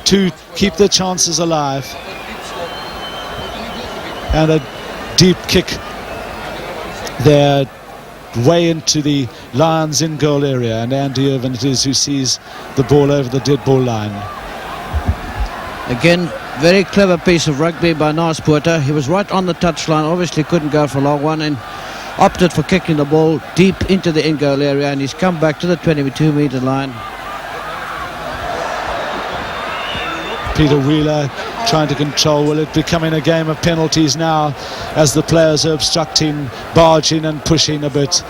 To keep the chances alive. And a deep kick there, way into the Lions in goal area, and Andy Irvin it is who sees the ball over the dead ball line. Again, very clever piece of rugby by Nice Botha. He was right on the touchline, obviously couldn't go for a long one, and opted for kicking the ball deep into the in-goal area, and he's come back to the 22-metre line. Peter Wheeler trying to control. Will it becoming a game of penalties now as the players are obstructing, barging and pushing a bit?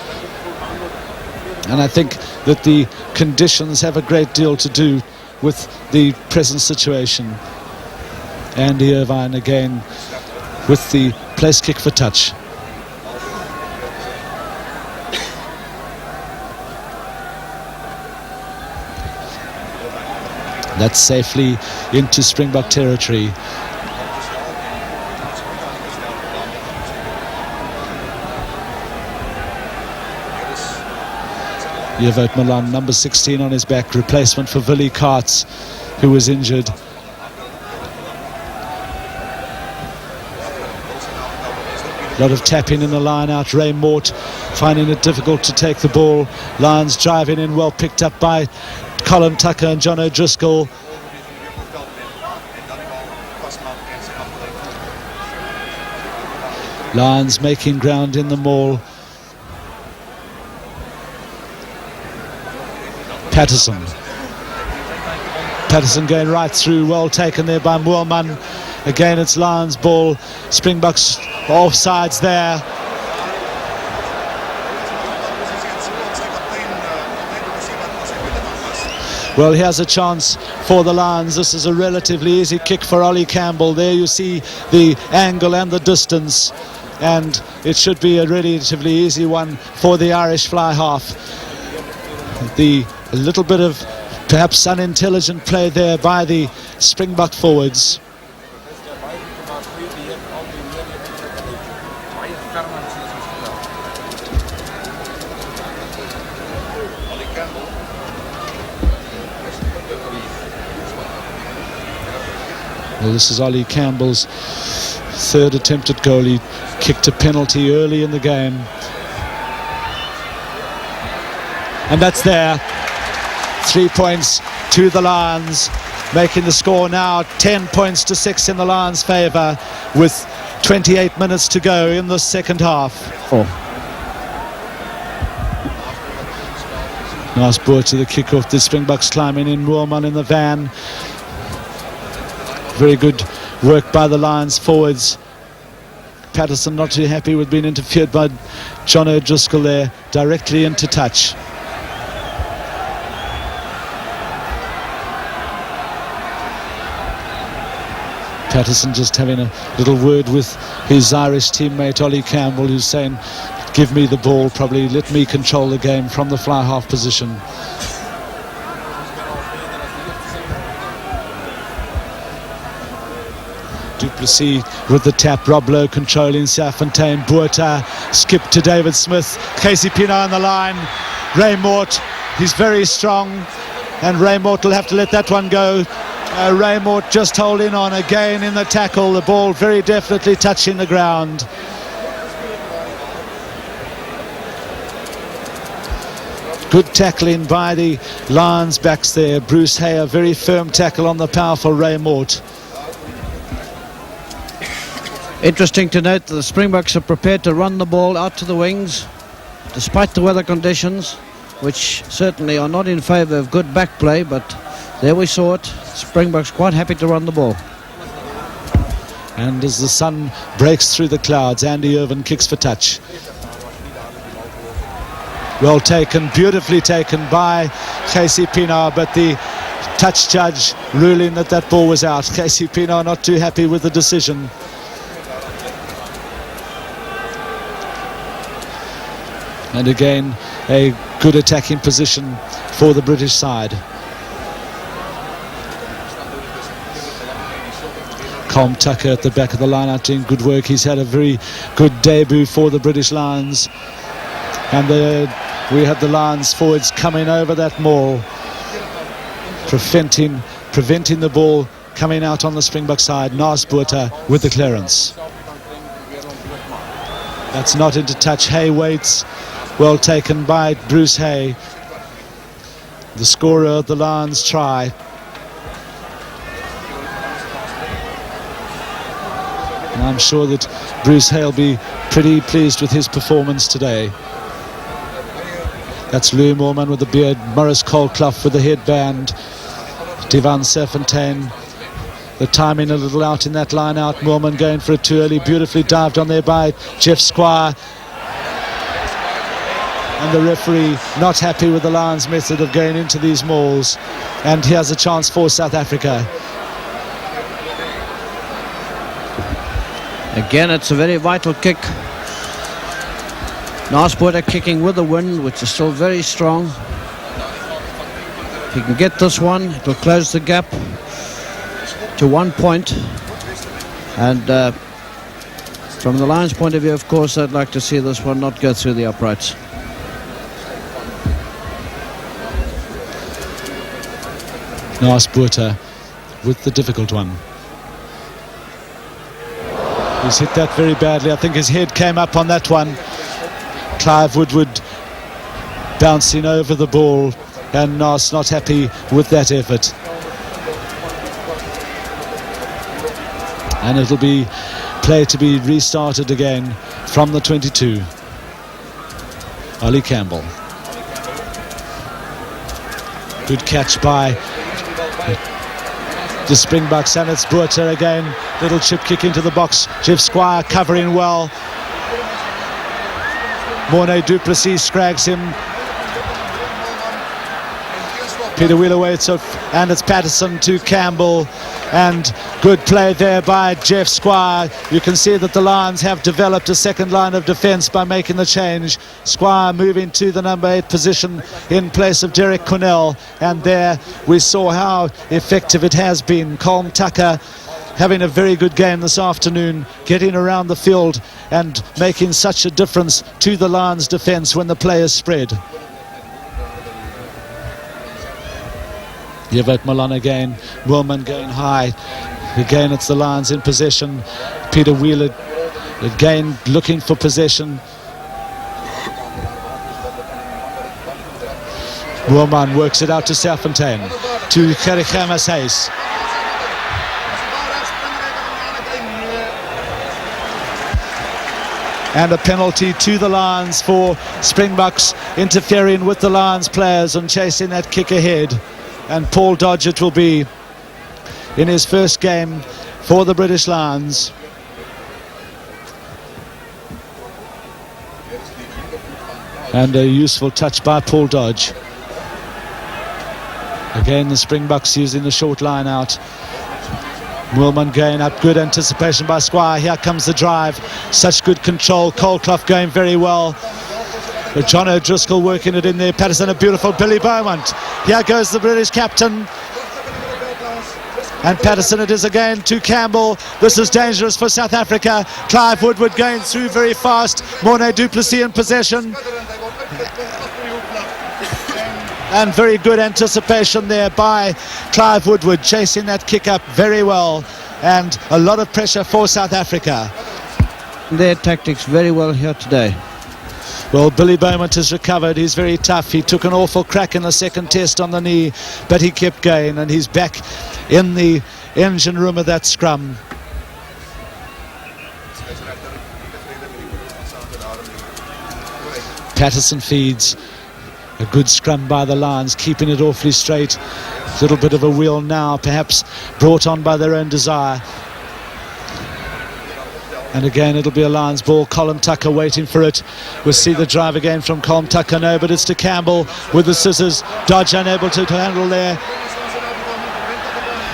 And I think that the conditions have a great deal to do with the present situation. Andy Irvine again with the place kick for touch. That's safely into Springbok territory. Yvette Milan, number 16 on his back, replacement for Willie Karts, who was injured. A lot of tapping in the line out. Ray Mort finding it difficult to take the ball. Lions driving in, well picked up by Colin Tucker and John O'Driscoll. Lions making ground in the maul. Patterson going right through, well taken there by Moorman. Again it's Lions ball. Springboks offsides there. Well, here's a chance for the Lions. This is a relatively easy kick for Ollie Campbell. There you see the angle and the distance, and it should be a relatively easy one for the Irish fly half. A little bit of perhaps unintelligent play there by the Springbok forwards. Well, this is Ollie Campbell's third attempt at goal. He kicked a penalty early in the game. And that's there. 3 points to the Lions, making the score now 10 points to 6 in the Lions' favour, with 28 minutes to go in the second half. Nice ball to the kick-off. The Springboks climbing in. Moorman in the van. Very good work by the Lions forwards. Patterson not too happy with being interfered by John O'Driscoll there, directly into touch. Patterson just having a little word with his Irish teammate Ollie Campbell, who's saying, give me the ball, probably let me control the game from the fly half position. Duplessis with the tap, Rob Lowe controlling, Serfontein, Buerta, skip to David Smith, Casey Pienaar on the line, Ray Mort, he's very strong, and Ray Mort will have to let that one go. Ray Mort just holding on again in the tackle, the ball very definitely touching the ground. Good tackling by the Lions backs there. Bruce Hay, a very firm tackle on the powerful Ray Mort. Interesting to note that the Springboks are prepared to run the ball out to the wings despite the weather conditions, which certainly are not in favour of good back play, but there we saw it. Springboks quite happy to run the ball. And as the sun breaks through the clouds, Andy Irvine kicks for touch. Well taken, beautifully taken by Casey Pienaar, but the touch judge ruling that that ball was out. Casey Pienaar not too happy with the decision. And again, a good attacking position for the British side. Colm Tucker at the back of the line out doing good work. He's had a very good debut for the British Lions. And we had the Lions forwards coming over that maul, preventing the ball coming out on the Springbok side. Naas Botha with the clearance. That's not into touch. Hay waits. Well taken by Bruce Hay, the scorer of the Lions try. And I'm sure that Bruce Hay will be pretty pleased with his performance today. That's Louis Moorman with the beard, Maurice Colclough with the headband, Devan Serfontein. The timing a little out in that line out. Moorman going for it too early, beautifully dived on there by Jeff Squire. And the referee not happy with the Lions' method of going into these mauls. And here's a chance for South Africa. Again, it's a very vital kick. Narsbuurter kicking with the wind, which is still very strong. If he can get this one, it will close the gap to 1 point. And from the Lions' point of view, of course, I'd like to see this one not go through the uprights. Narsbuurter with the difficult one. He's hit that very badly. I think his head came up on that one. Clive Woodward bouncing over the ball, and Nars not happy with that effort. And it'll be play to be restarted again from the 22. Ollie Campbell. Good catch by the Springboks, and it's Buerta again. Little chip kick into the box. Jeff Squire covering well. Morne du Plessis scrags him. Peter Wheeler waits up, and it's Patterson to Campbell, and good play there by Jeff Squire. You can see that the Lions have developed a second line of defence by making the change. Squire moving to the number 8 position in place of Derek Cornell, and there we saw how effective it has been. Colm Tucker having a very good game this afternoon, getting around the field and making such a difference to the Lions defence when the play is spread. Yvette Milan again, Willman going high. Again, it's the Lions in possession. Peter Wheeler again looking for possession. Willman works it out to Serfontein, to Gerichem Hayes. And a penalty to the Lions for Springboks interfering with the Lions players and chasing that kick ahead. And Paul Dodge it will be in his first game for the British Lions. And a useful touch by Paul Dodge. Again, the Springboks using the short line out. Willman going up, good anticipation by Squire. Here comes the drive, such good control. Colclough going very well. But John O'Driscoll working it in there. Patterson, a beautiful Billy Beaumont. Here goes the British captain. And Patterson it is again to Campbell. This is dangerous for South Africa. Clive Woodward going through very fast. Morne du Plessis in possession. And very good anticipation there by Clive Woodward, chasing that kick up very well. And a lot of pressure for South Africa. Their tactics very well here today. Well, Billy Beaumont has recovered. He's very tough. He took an awful crack in the second test on the knee, but he kept going, and he's back in the engine room of that scrum. Patterson feeds. A good scrum by the Lions, keeping it awfully straight. A little bit of a wheel now, perhaps brought on by their own desire. And again, it'll be a Lions ball. Colm Tucker waiting for it. We'll see the drive again from Colm Tucker. No, but it's to Campbell with the scissors. Dodge unable to handle there.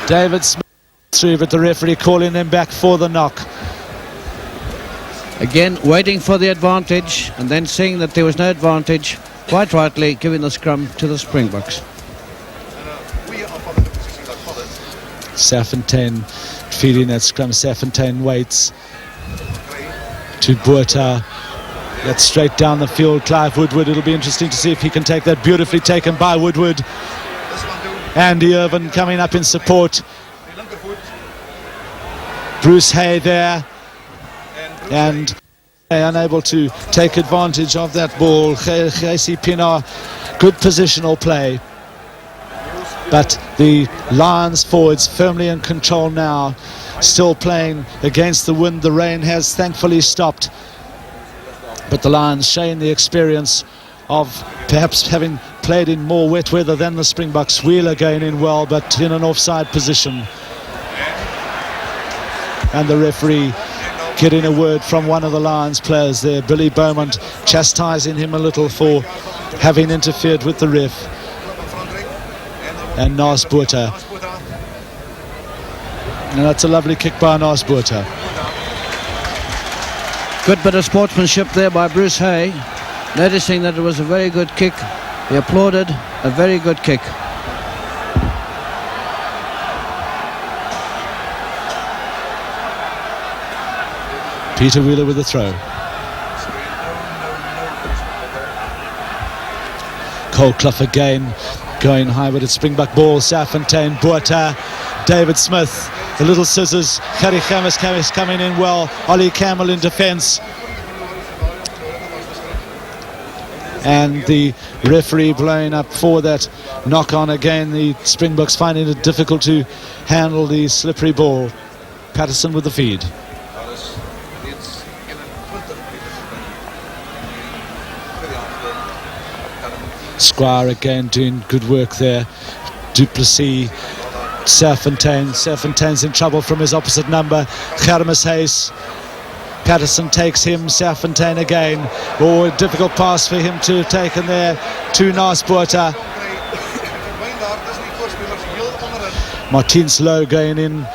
David Smith through, but the referee calling them back for the knock. Again, waiting for the advantage, and then seeing that there was no advantage, quite rightly giving the scrum to the Springboks. Serfontein feeding that scrum. Serfontein waits to Buerta. That's straight down the field. Clive Woodward. It'll be interesting to see if he can take that. Beautifully taken by Woodward. Andy Irvin coming up in support. Bruce Hay there. And unable to take advantage of that ball. J.C. Pienaar, good positional play. But the Lions forwards firmly in control now. Still playing against the wind. The rain has thankfully stopped. But the Lions showing the experience of perhaps having played in more wet weather than the Springboks. Wheeler going in well, but in an offside position. And the referee getting a word from one of the Lions players there, Billy Beaumont, chastising him a little for having interfered with the ref. And Narsbuurter. And that's a lovely kick by Narsbuurter. Good bit of sportsmanship there by Bruce Hay. Noticing that it was a very good kick, he applauded a very good kick. Peter Wheeler with the throw. Cole Clough again going high with a Springbok ball. Serfontein, Botha, David Smith, the little scissors. Gerrie Khamis coming in well. Ollie Campbell in defence. And the referee blowing up for that knock on again. The Springboks finding it difficult to handle the slippery ball. Patterson with the feed. Squire again doing good work there. Duplessis, Serfontein's in trouble from his opposite number. Germes Hayes. Patterson takes him. Serfontein again. Oh, a difficult pass for him to have taken there to Naas Botha. Martins Lowe going in,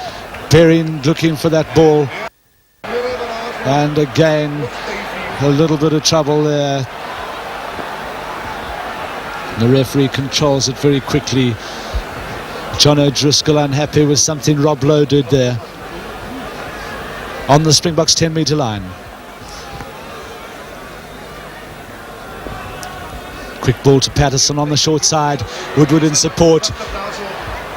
Perrin looking for that ball. And again, a little bit of trouble there. The referee controls it very quickly. John O'Driscoll unhappy with something Rob Lowe did there on the Springboks 10-metre line. Quick ball to Patterson on the short side. Woodward in support.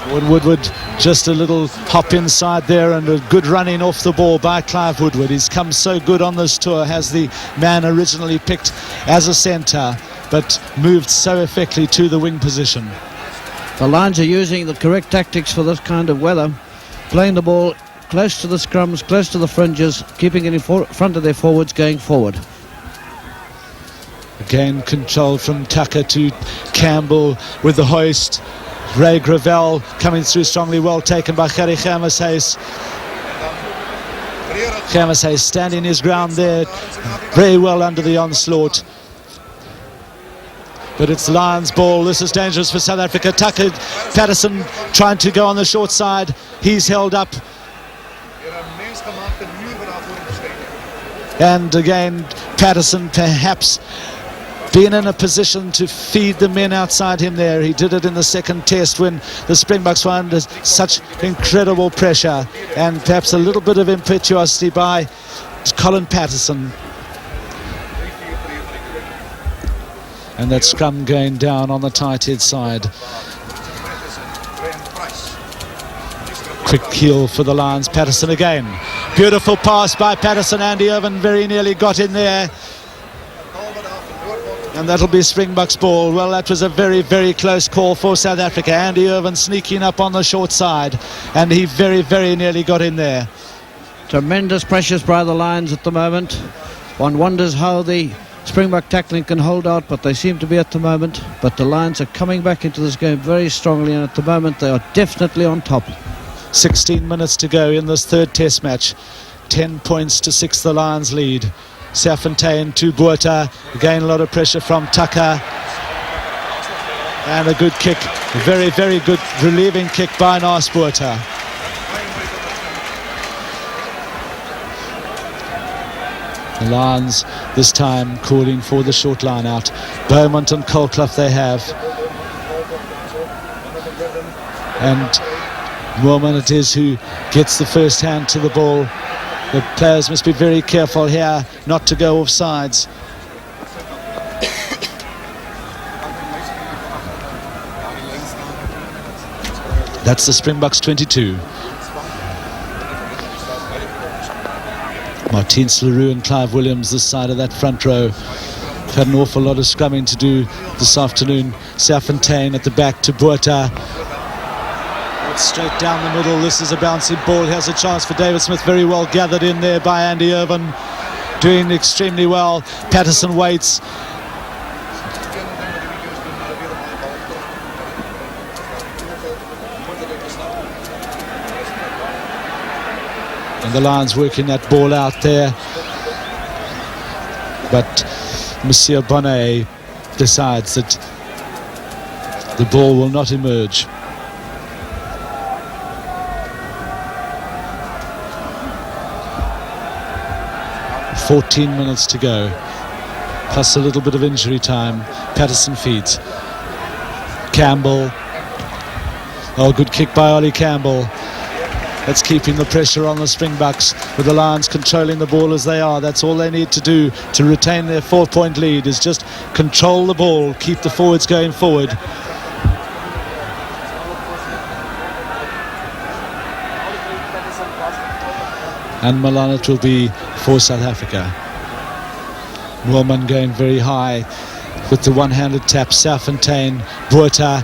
Woodward just a little hop inside there, and a good running off the ball by Clive Woodward. He's come so good on this tour, has the man originally picked as a centre, but moved so effectively to the wing position. The Lions are using the correct tactics for this kind of weather, playing the ball close to the scrums, close to the fringes, keeping it in front of their forwards going forward. Again controlled from Tucker to Campbell with the hoist. Ray Gravel coming through strongly, well taken by Gerrie Germes Hayes. Germes Hayes standing his ground there very well under the onslaught. But it's Lions ball. This is dangerous for South Africa. Tucker, Patterson trying to go on the short side. He's held up. And again, Patterson perhaps being in a position to feed the men outside him there. He did it in the second test when the Springboks were under such incredible pressure, and perhaps a little bit of impetuosity by Colin Patterson. And that scrum going down on the tight head side. Quick heel for the Lions. Patterson again. Beautiful pass by Patterson. Andy Irvine very nearly got in there. And that'll be Springboks ball. Well, that was a very, very close call for South Africa. Andy Irvine sneaking up on the short side, and he very, very nearly got in there. Tremendous pressures by the Lions at the moment. One wonders how the Springbok tackling can hold out, but they seem to be at the moment. But the Lions are coming back into this game very strongly, and at the moment they are definitely on top. 16 minutes to go in this third test match. 10 points to 6 the Lions lead. Serfontein to Botha. Again, a lot of pressure from Tucker. And a good kick. A very, very good relieving kick by Naas Botha. The Lions this time calling for the short line out. Beaumont and Cole Clough they have. And Moorman it is who gets the first hand to the ball. The players must be very careful here not to go off sides. That's the Springboks 22. Martins Leroux and Clive Williams this side of that front row. Had an awful lot of scrumming to do this afternoon. Serfontein at the back to Botha. Straight down the middle. This is a bouncing ball. Has a chance for David Smith. Very well gathered in there by Andy Irvine. Doing extremely well. Patterson waits. And the Lions working that ball out there. But Monsieur Bonnet decides that the ball will not emerge. 14 minutes to go, plus a little bit of injury time. Patterson feeds. Campbell. Oh, good kick by Ollie Campbell. That's keeping the pressure on the Springboks, with the Lions controlling the ball as they are. That's all they need to do to retain their 4-point lead, is just control the ball, keep the forwards going forward. And Milan it will be for South Africa. Moorman going very high with the one-handed tap. Serfontein, Botha.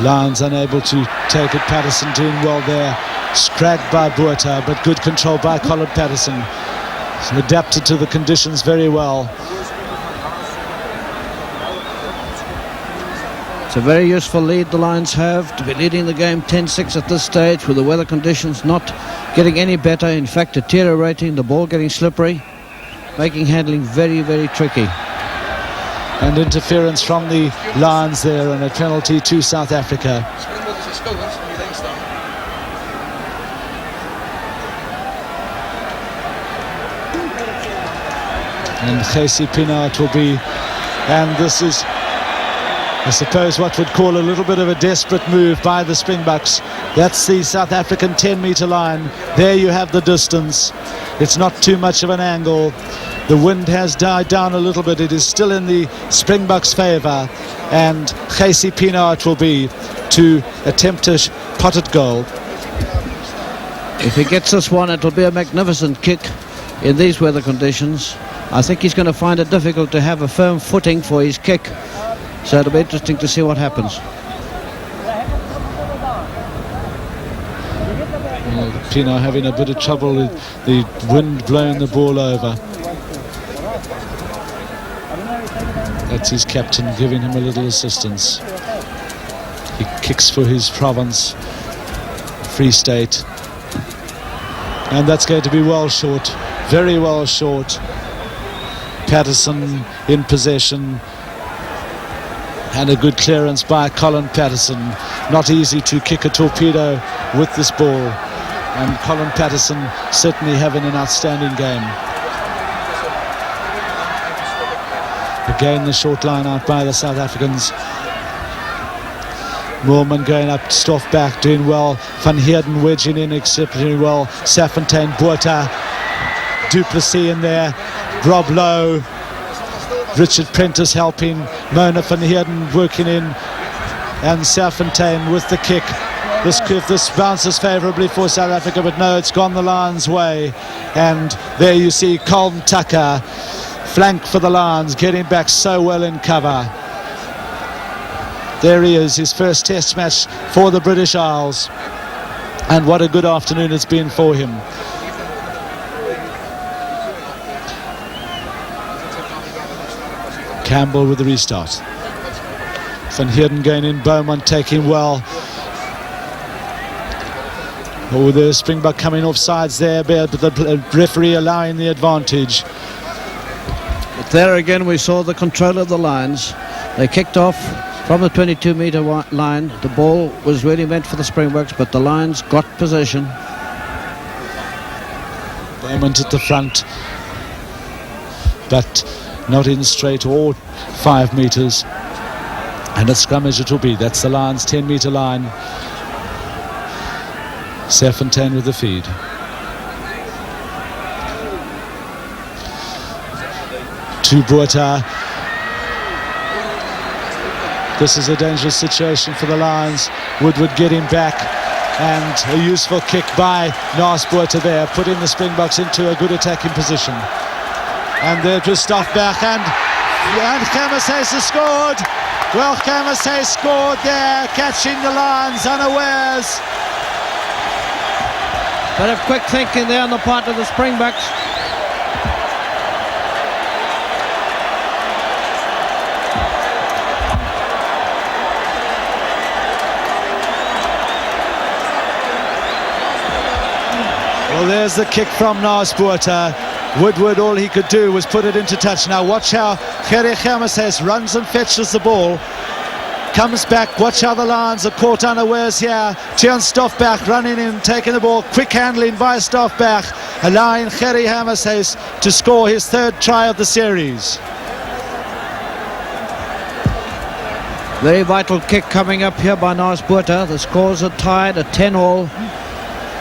Lions unable to take it. Patterson doing well there. Scragged by Botha, but good control by Colin Patterson. Adapted to the conditions very well. It's a very useful lead the Lions have, to be leading the game 10-6 at this stage, with the weather conditions not getting any better, in fact deteriorating, the ball getting slippery, making handling very, very tricky. And interference from the Lions there, and a penalty to South Africa. And Gesi Pienaar will be, and this is, I suppose, what would call a little bit of a desperate move by the Springboks. That's the South African 10-metre line. There you have the distance. It's not too much of an angle. The wind has died down a little bit. It is still in the Springboks' favour. And Gesi Pienaar it will be to attempt a potted goal. If he gets this one, it'll be a magnificent kick in these weather conditions. I think he's going to find it difficult to have a firm footing for his kick. So it'll be interesting to see what happens. Well, Pienaar having a bit of trouble with the wind blowing the ball over. That's his captain giving him a little assistance. He kicks for his province, Free State. And that's going to be well short, very well short. Patterson in possession. And a good clearance by Colin Patterson. Not easy to kick a torpedo with this ball. And Colin Patterson certainly having an outstanding game. Again, the short line out by the South Africans. Moorman going up, Stoff back, doing well. Van Heerden wedging in exceptionally well. Serfontein, Botha, Duplessis in there. Rob Lowe. Richard Prentice helping, Mona van Heerden working in, and Serfontein with the kick. This bounces favourably for South Africa, but no, it's gone the Lions' way. And there you see Colm Tucker, flank for the Lions, getting back so well in cover. There he is, his first test match for the British Isles. And what a good afternoon it's been for him. Campbell with the restart. Van Heerden going in, Beaumont taking well. Oh, the Springbok coming off sides there, but the referee allowing the advantage. But there again we saw the control of the Lions. They kicked off from the 22-metre line. The ball was really meant for the Springboks, but the Lions got possession. Beaumont at the front, but not in straight or 5 metres. And a scrummage it will be. That's the Lions' 10-metre line. Serfontein with the feed. To Botha. This is a dangerous situation for the Lions. Woodward getting back, and a useful kick by Naas Botha there, putting the Springboks into a good attacking position. And there to Stoff back, and Khamazes has scored. Well, Khamazes scored there, catching the Lions unawares. Bit of quick thinking there on the part of the Springboks. Well, there's the kick from Naas Botha. Woodward, all he could do was put it into touch. Now watch how Gerrie Khamazes runs and fetches the ball. comes back. Watch how the Lions are caught unawares here. Tian Stoffbach running in, taking the ball, quick handling by Stoffbach, allowing Gerry Hammershus to score his third try of the series. Very vital kick coming up here by Nice Botha. The scores are tied at 10-all.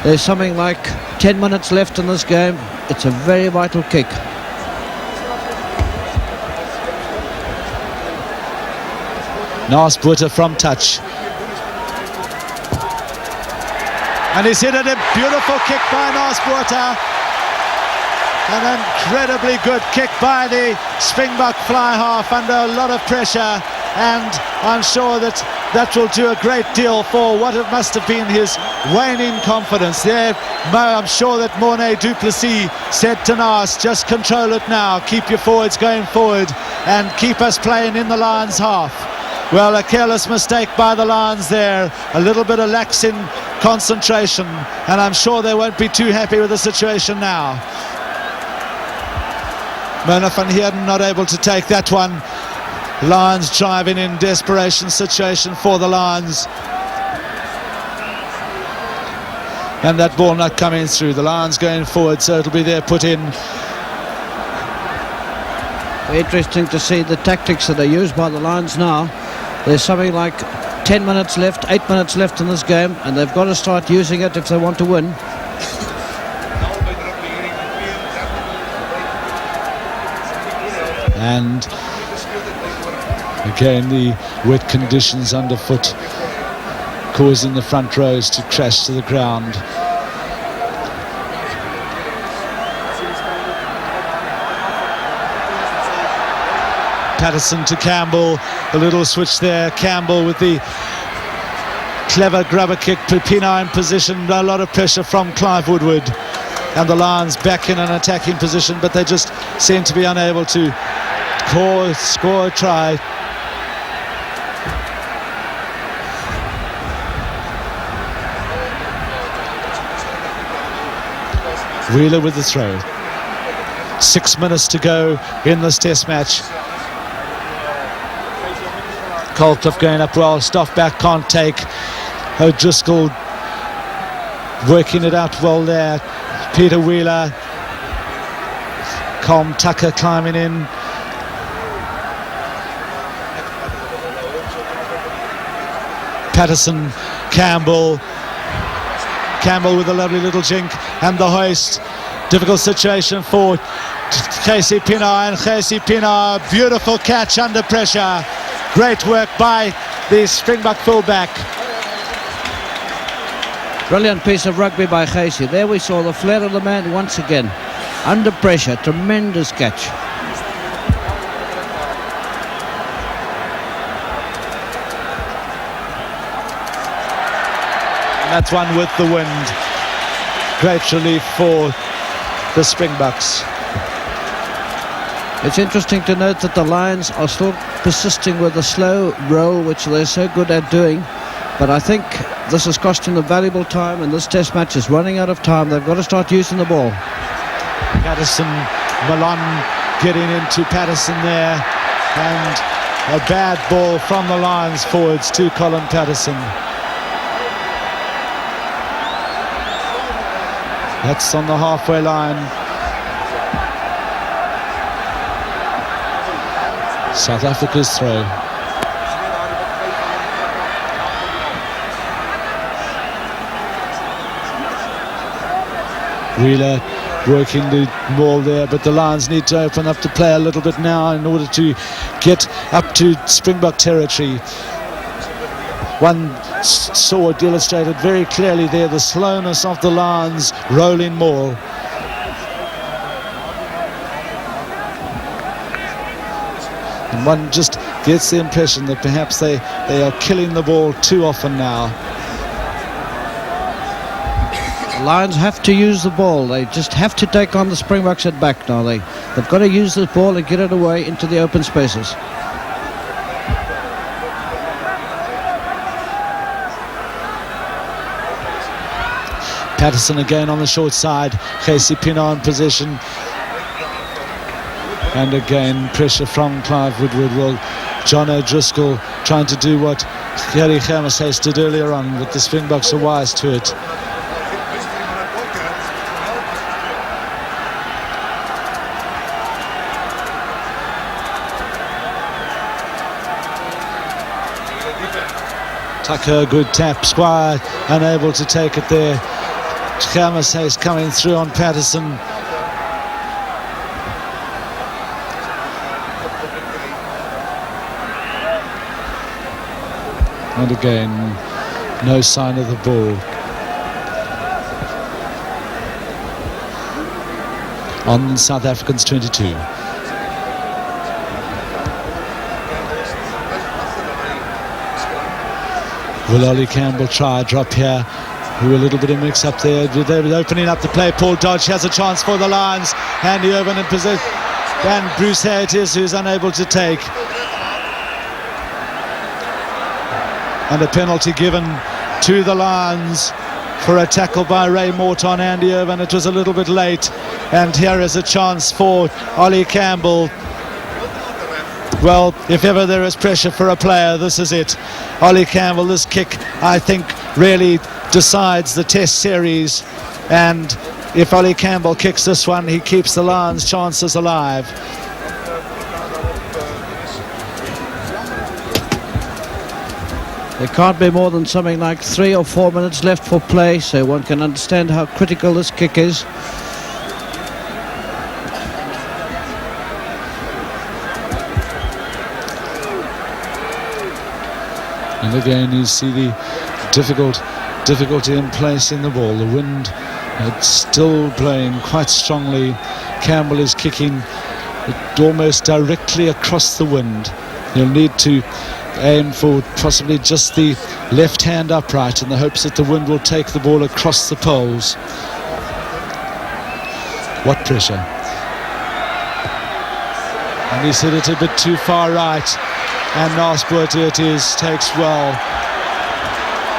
There's something like 10 minutes left in this game. It's a very vital kick. Nice Botha from touch. And he's hit it, a beautiful kick by Nice Botha. An incredibly good kick by the Springbok fly half under a lot of pressure, and I'm sure that will do a great deal for what it must have been his waning confidence. There, I'm sure that Morné du Plessis said to Nice, just control it now, keep your forwards going forward and keep us playing in the Lions half. Well, a careless mistake by the Lions there, a little bit of lax in concentration, and I'm sure they won't be too happy with the situation now. Mona van Heerden not able to take that one. Lions driving in, desperation situation for the Lions. And that ball not coming through. The Lions going forward, so it'll be there put in. Interesting to see the tactics that are used by the Lions now. There's something like 10 minutes left, 8 minutes left in this game, and they've got to start using it if they want to win. And again, the wet conditions underfoot causing the front rows to crash to the ground. Patterson to Campbell, a little switch there. Campbell with the clever grubber kick, Pienaar in position, a lot of pressure from Clive Woodward, and the Lions back in an attacking position, but they just seem to be unable to score a try. Wheeler with the throw. 6 minutes to go in this test match. Colcliffe going up well, Stoffbach can't take. O'Driscoll working it out well there. Peter Wheeler. Colm Tucker climbing in. Patterson, Campbell with a lovely little jink and the hoist. Difficult situation for Casey Pienaar, and Casey Pienaar, beautiful catch under pressure. Great work by the Springbok fullback. Brilliant piece of rugby by Casey. There we saw the flair of the man once again. Under pressure, tremendous catch. That's one with the wind. Great relief for the Springboks. It's interesting to note that the Lions are still persisting with the slow roll, which they're so good at doing. But I think this is costing them valuable time, and this test match is running out of time. They've got to start using the ball. Patterson, Malone getting into Patterson there, and a bad ball from the Lions forwards to Colin Patterson. That's on the halfway line. South Africa's throw. Wheeler working the ball there, but the Lions need to open up the play a little bit now in order to get up to Springbok territory. One saw it illustrated very clearly there, the slowness of the Lions rolling maul. And one just gets the impression that perhaps they are killing the ball too often now. The Lions have to use the ball. They just have to take on the Springboks at back now. They've got to use the ball and get it away into the open spaces. Patterson again on the short side. Casey Pienaar in position. And again, pressure from Clive Woodward will John O'Driscoll trying to do what Gary Khamis did earlier on, but the Springboks are wise to it. Tucker, good tap. Squire unable to take it there. Khamis coming through on Patterson. And again, no sign of the ball. On South Africans 22. Will Ollie Campbell try a drop here? A little bit of mix up there. They're opening up the play. Paul Dodge has a chance for the Lions. Andy Irvine in possession. And Bruce Hay it is who's unable to take. And a penalty given to the Lions for a tackle by Ray Mort on Andy Irvine. It was a little bit late. And here is a chance for Ollie Campbell. Well, if ever there is pressure for a player, this is it. Ollie Campbell, this kick, I think, really decides the Test series. And if Ollie Campbell kicks this one, he keeps the Lions' chances alive. There can't be more than something like 3 or 4 minutes left for play, so one can understand how critical this kick is. And again, you see the difficulty in placing the ball. The wind it's still blowing quite strongly. Campbell is kicking it almost directly across the wind. You'll need to aim for possibly just the left hand upright in the hopes that the wind will take the ball across the poles. What pressure. And he's hit it a bit too far right. And Nasbuurte it is, takes well.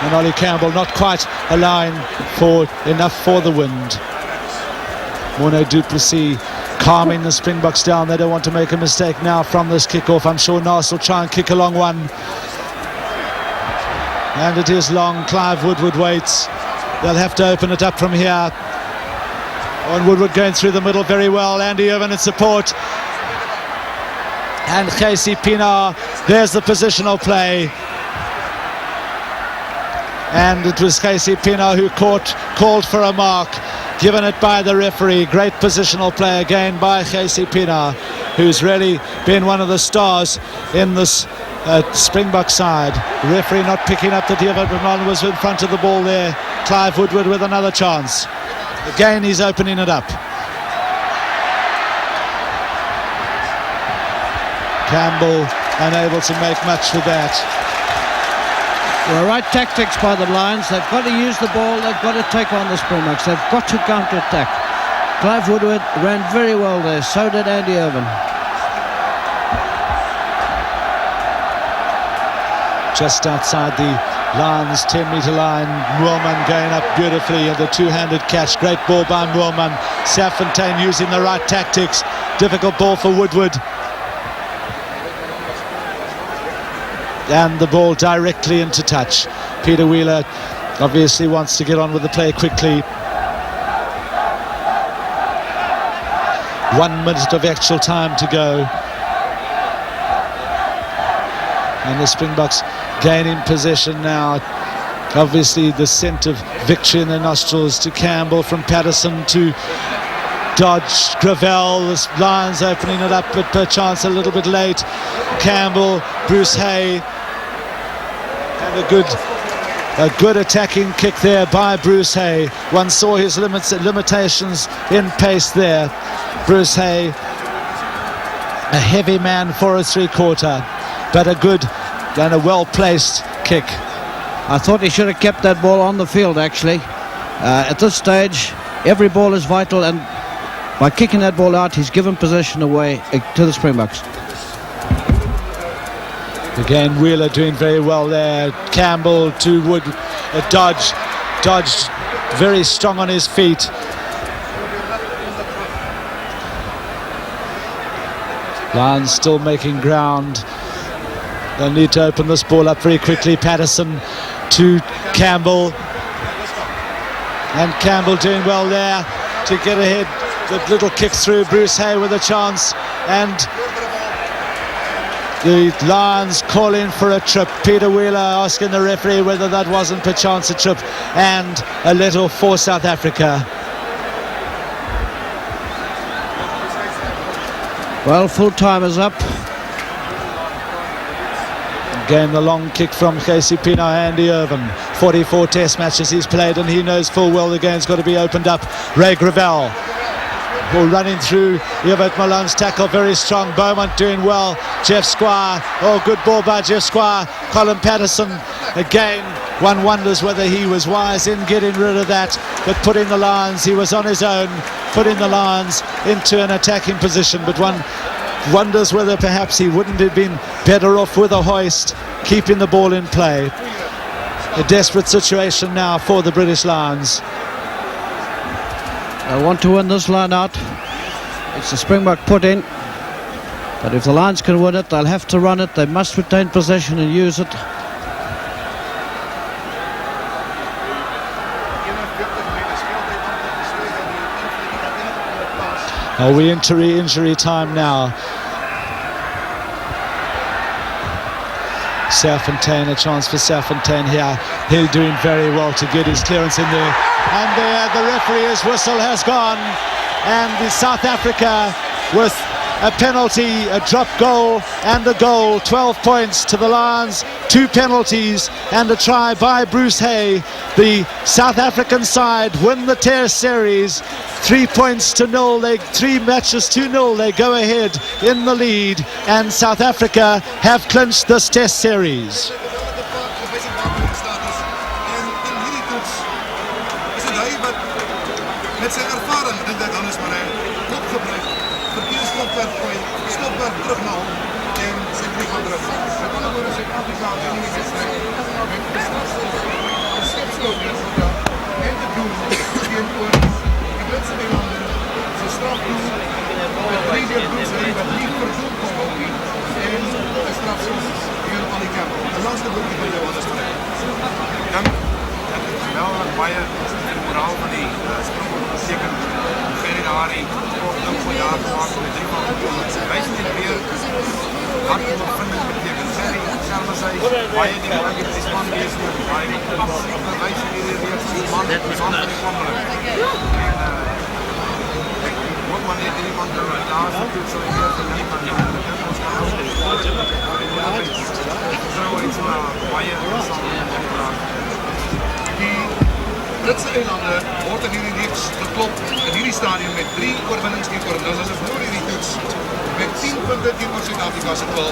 And Ollie Campbell not quite aligned for enough for the wind. Morné du Plessis calming the Springboks down. They don't want to make a mistake now from this kickoff. I'm sure Nas will try and kick a long one. And it is long. Clive Woodward waits. They'll have to open it up from here. On Woodward going through the middle very well. Andy Irvine in support. And Casey Pienaar, there's the positional play. And it was Casey Pienaar who called for a mark, given it by the referee. Great positional play again by Casey Pienaar, who's really been one of the stars in this Springbok side. The referee not picking up that David McMahon was in front of the ball there. Clive Woodward with another chance. Again, he's opening it up. Campbell unable to make much with that. The right tactics by the Lions. They've got to use the ball. They've got to take on the Springboks. They've got to counter-attack. Clive Woodward ran very well there. So did Andy Irvine. Just outside the Lions 10-metre line, Moorman going up beautifully and the two-handed catch. Great ball by Moorman. Safontaine using the right tactics. Difficult ball for Woodward. And the ball directly into touch. Peter Wheeler obviously wants to get on with the play quickly. 1 minute of actual time to go. And the Springboks gaining possession now. Obviously the scent of victory in their nostrils to Campbell, from Patterson to Dodge, Gravel. The Lions opening it up, but perchance a little bit late. Campbell, Bruce Hay. And a good attacking kick there by Bruce Hay. One saw his limitations in pace there. Bruce Hay, a heavy man for a three-quarter, but a good and a well-placed kick. I thought he should have kept that ball on the field, actually. At this stage, every ball is vital, and by kicking that ball out, he's given possession away to the Springboks. Again, Wheeler doing very well there. Campbell to Wood, Dodge very strong on his feet. Lions still making ground. They'll need to open this ball up very quickly. Patterson to Campbell. And Campbell doing well there to get ahead. The little kick through. Bruce Hay with a chance. And the Lions calling for a trip. Peter Wheeler asking the referee whether that wasn't perchance a trip. And a little for South Africa. Well, full time is up. Again, the long kick from Casey Pino, Andy Irvin. 44 test matches he's played, and he knows full well the game's got to be opened up. Ray Gravel. Ball running through Evert Malan's tackle, very strong. Beaumont doing well. Jeff Squire, oh, good ball by Jeff Squire. Colin Patterson, again, one wonders whether he was wise in getting rid of that, but putting the Lions, he was on his own, putting the Lions into an attacking position, but one wonders whether perhaps he wouldn't have been better off with a hoist, keeping the ball in play. A desperate situation now for the British Lions. They want to win this line out. It's a Springbok put in. But if the Lions can win it, they'll have to run it. They must retain possession and use it. Are we into injury time now? Serfontaine, a chance for Serfontaine here. Hill doing very well to get his clearance in there. And there, the referee's whistle has gone. And the South Africa with a penalty, a drop goal and a goal. 12 points to the Lions, 2 penalties and a try by Bruce Hay. The South African side win the Test series. 3 points to 0. 3 matches to 0. They go ahead in the lead, and South Africa have clinched this Test series. Met zijn ervaring in dit alles maar hij kop gebruikt. Verkeerd stopwerk gooien, stopwerk terug naar hom en sy vlieg van terug. Met ander woorde Suid-Afrika in die wedstryd met een stapstootjes en te doen teenoor die Britse eilanden. Sy strafdoel met 3 deur bloedslijn wat nie verdoel kon word nie en een strafstoot deur aan die Campbell. De laatste boekje van Johannes van Eyck. Dan het is geweldig baie in die moraal van die Springbok teken Gerrie Hari ook voor jaar gemaakt met 3 van wijs dit weer wat die bevinding betekent. Gerrie Sharma zei baie die wat ek die span wees met baie absoluut wijs hier weer die man van die kwammelik en ook wanneer die man daar is natuurlijk zo weer van die man ons kan helpen zo iets baie die Britse eilanden word in hierdie reeks geklop in hierdie stadium met 3 oorwinnings teenoor 0. Hulle verloor hierdie toets met 10 punte teenoor Suid-Afrika se 12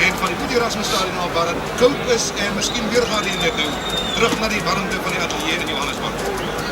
en van die Boetie Erasmus stadion af waar dit koud is en miskien weer gaan die net nou terug na die warmte van die ateljee in Johannesburg.